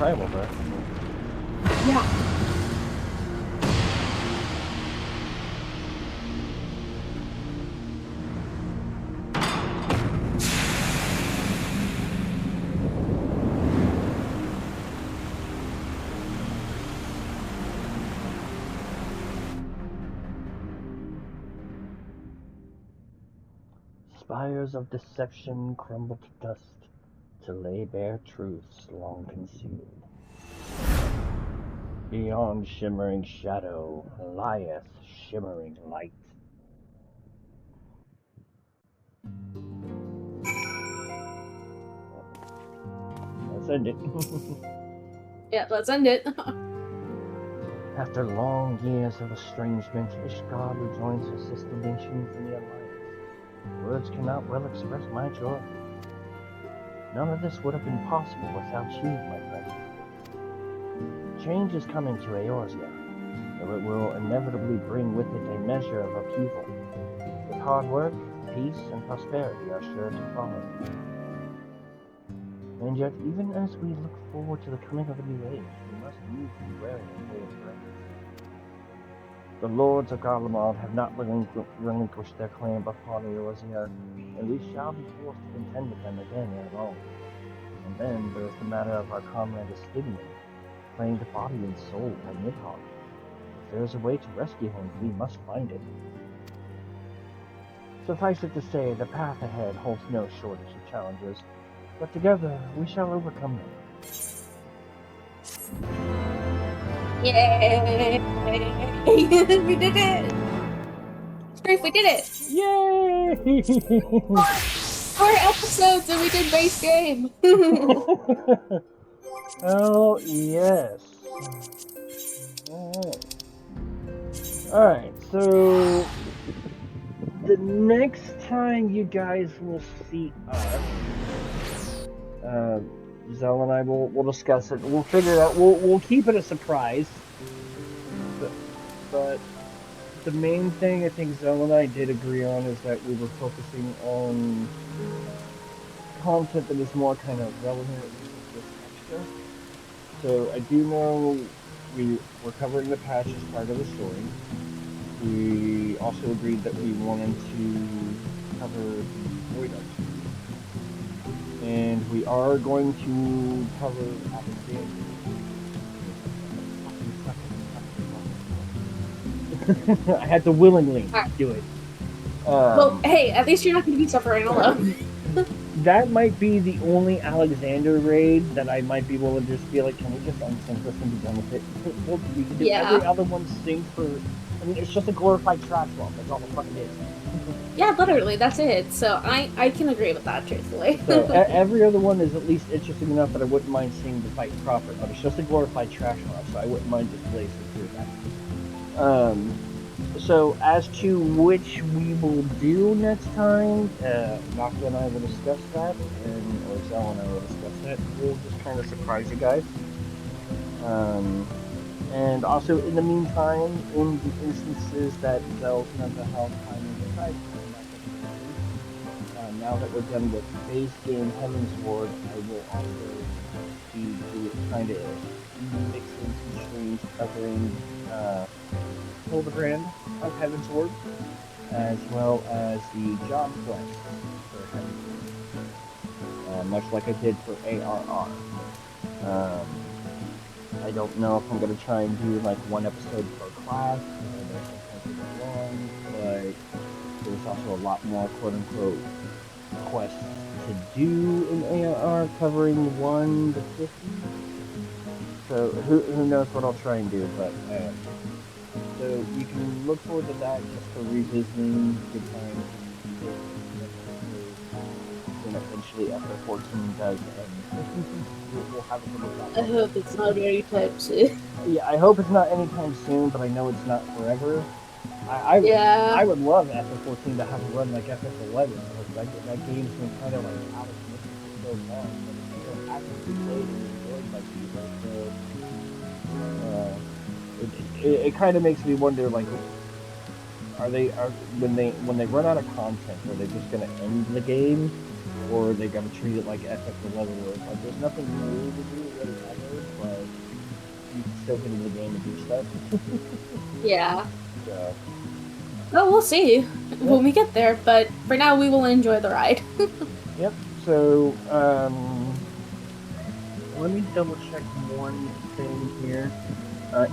primal, bro. Yeah. Spires of deception crumble to dust to lay bare truths long concealed. Beyond shimmering shadow lieth shimmering light. Let's end it. Yeah, let's end it. After long years of estrangement, Ishgard rejoins her sister nations in the Alliance. Words cannot well express my joy. None of this would have been possible without you, my friend. Change is coming to Eorzea, though it will inevitably bring with it a measure of upheaval. With hard work, peace and prosperity are sure to follow. And yet, even as we look forward to the coming of a new age, we must need to be wary of old friends. The lords of Garlemald have not relinquished their claim upon Eorzea, and we shall be forced to contend with them again ere long. And then there is the matter of our comrade Estivian, claimed body and soul by Nidhogg. If there is a way to rescue him, we must find it. Suffice it to say, the path ahead holds no shortage of challenges, but together we shall overcome them. Yay! We did it! Strife, we did it! Yay! 4 episodes and we did base game! Oh, yes. Alright, so the next time you guys will see us, Ysale and I will discuss it. We'll figure it out. We'll keep it a surprise. But the main thing I think Ysale and I did agree on is that we were focusing on content that is more kind of relevant, just extra. So I do know we're covering the patch as part of the story. We also agreed that we wanted to cover Void Archers. And we are going to cover Alexander. I had to willingly do it. Well, hey, at least you're not going to be suffering alone. That might be the only Alexander raid that I might be willing to just be like, can we just unsync this and be done with it? Well, we can do every other one sync for... I mean, it's just a glorified trash swap. That's all the fucking is. Yeah, literally, that's it. So I can agree with that, truthfully. So every other one is at least interesting enough that I wouldn't mind seeing the fight proper, but it's just a glorified trash swap, so I wouldn't mind just blazing through that. So as to which we will do next time, Naka and I will discuss that, or Ysale and I will discuss that. We'll just kind of surprise you guys. And also, in the meantime, in the instances that Ysale's mental health time is aside, now that we're done with base game Heavensward, I will also be trying to mix in some streams covering Hildebrand of Heavensward, as well as the job quest for Heavensward, much like I did for ARR. I don't know if I'm going to try and do like one episode per class, but there's also a lot more quote-unquote quests to do in ARR, covering 1 to 50. So who knows what I'll try and do, but so you can look forward to that just for revisiting good times. And eventually FF14 does end. We'll have a little I hope it's not anytime soon. Yeah, I hope it's not anytime soon, but I know it's not forever. I would love FF14 to have a run like FF11. That game's been kind of like out of commission for so long, but it's still actively played and enjoyed by people. So it kind of makes me wonder, like, when they run out of content, are they just gonna end the game, or are they gonna treat it like FF11 where it's like there's nothing new to do really ever, but you can still get into the game and do stuff? Yeah. So. Well, we'll see when we get there, but for now we will enjoy the ride. Yep. So, let me double check one thing here.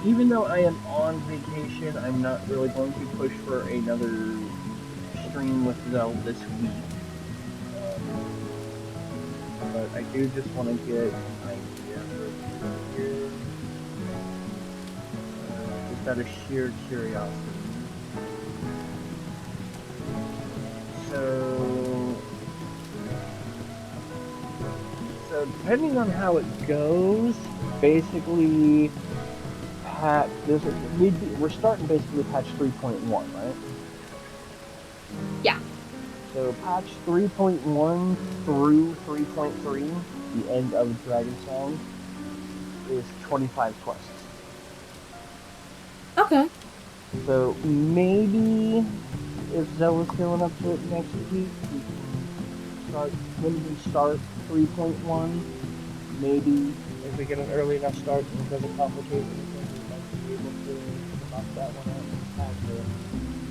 Even though I am on vacation, I'm not really going to push for another stream with Zell this week. But I do just want to get an idea of here. Just out of sheer curiosity. So depending on how it goes, basically, we're starting basically patch 3.1, right? Yeah. So patch 3.1 through 3.3, the end of Dragon Song, is 25 quests. Okay. So maybe if Zell is feeling up to it next week, when we start 3.1, maybe if we get an early enough start and it doesn't complicate anything, we might be able to knock that one out and have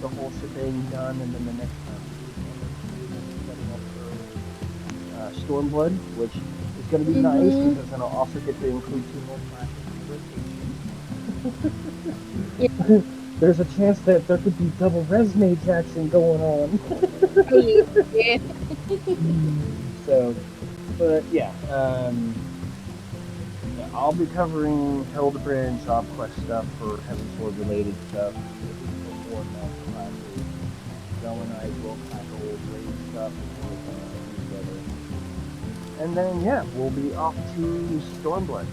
the whole shebang done, and then the next time we setting up for Stormblood, which is going to be nice because then I'll also get to include 2 more classes. Yeah. There's a chance that there could be double Resme Jackson going on. Yeah. So, but yeah, I'll be covering Hildebrand job quest stuff for Heavensward related stuff. Before that classes, Zell and I will tackle raid stuff together. And then yeah, we'll be off to Stormblood.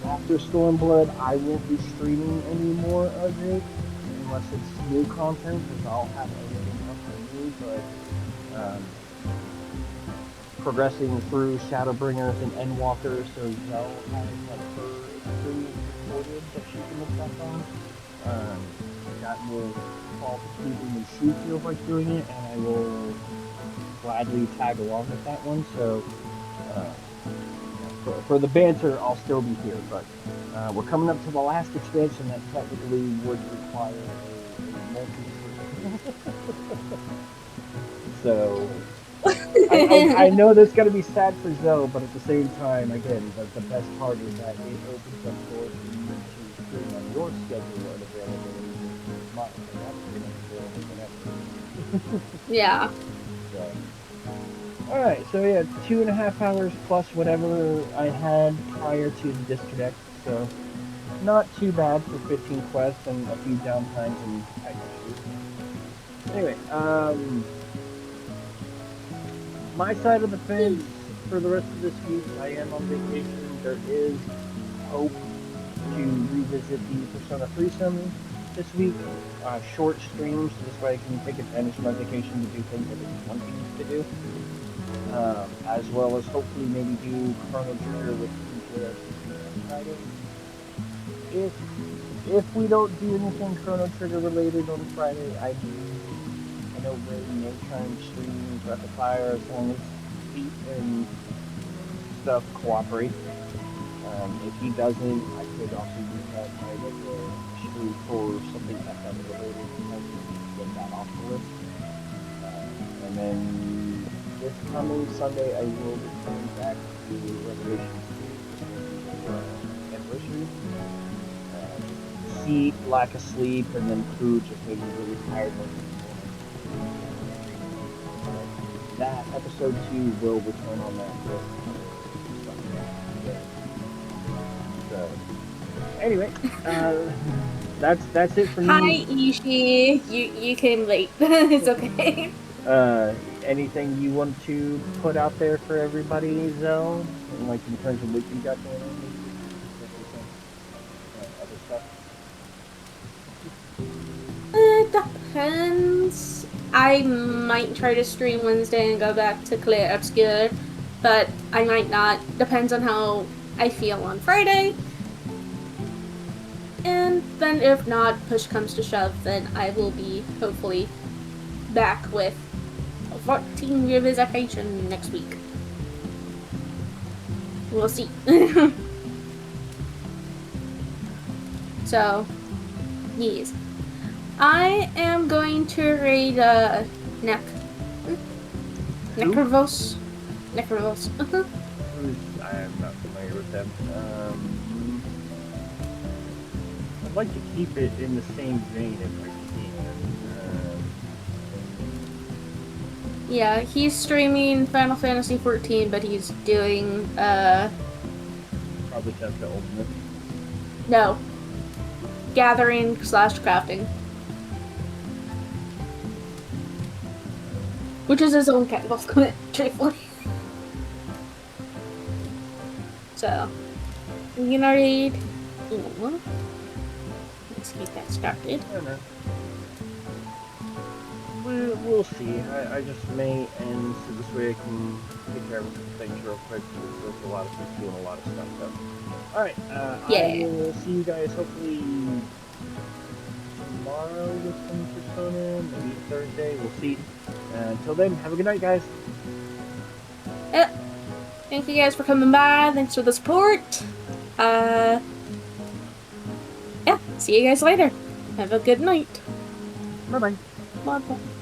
After Stormblood, I won't be streaming any more of it, unless it's new content, because I'll have everything up for me, but progressing through Shadowbringers and Endwalkers, so Zell has like her experience recorded that she can look back on. That will fall to me when she feels like doing it, and I will gladly tag along with that one, so for the banter, I'll still be here, but we're coming up to the last expansion that technically would require a multi. So, I know that's going to be sad for Zell, but at the same time, again, the best part is that it opens up doors for you to stream on your schedule and availability versus mine. That's pretty much Yeah. So. Alright, so yeah, 2.5 hours plus whatever I had prior to the disconnect, so not too bad for 15 quests and a few downtimes and issues. Anyway, my side of the fence for the rest of this week, I am on vacation. There is hope to revisit the Persona 3 summon this week. Short streams, so this way I can take advantage of my vacation to do things I've been wanting to do. As well as hopefully maybe do Chrono Trigger with PJS on Friday. If we don't do anything Chrono Trigger related on Friday, I know Ray may try and stream Breath of Fire as long as Pete and stuff cooperate. If he doesn't, I could also use that night as a stream for something FF related to get that off the list. And then this coming Sunday, I will be coming back to Revelations 2 anniversary. Heat, lack of sleep, and then food just made me really tired. That episode 2 will return on that list. So, anyway, that's it for me. Hi, Ishi. You came late. It's okay. Anything you want to put out there for everybody, Zell? Like in terms of what you got going on? Other stuff? It depends. I might try to stream Wednesday and go back to Clear Obscure, but I might not. Depends on how I feel on Friday. And then if not, push comes to shove, then I will be hopefully back with 14 revisitation next week. We'll see. So, yes. I am going to raid Necrovos. Necrovos. I am not familiar with them. I'd like to keep it in the same vein if I can. Yeah, he's streaming Final Fantasy XIV, but he's doing, Probably Chapter Ultimate. No. Gathering / crafting. Which is his own kind of truthfully. So, we're gonna read. Let's get that started. We'll see. I just may end so this way I can take care of things real quick because there's a lot of people doing a lot of stuff. So, alright, yeah. I will see you guys hopefully tomorrow with some Persona, maybe Thursday. We'll see. Until then, have a good night, guys. Yep. Thank you guys for coming by. Thanks for the support. Yeah, see you guys later. Have a good night. Bye-bye. Bye-bye.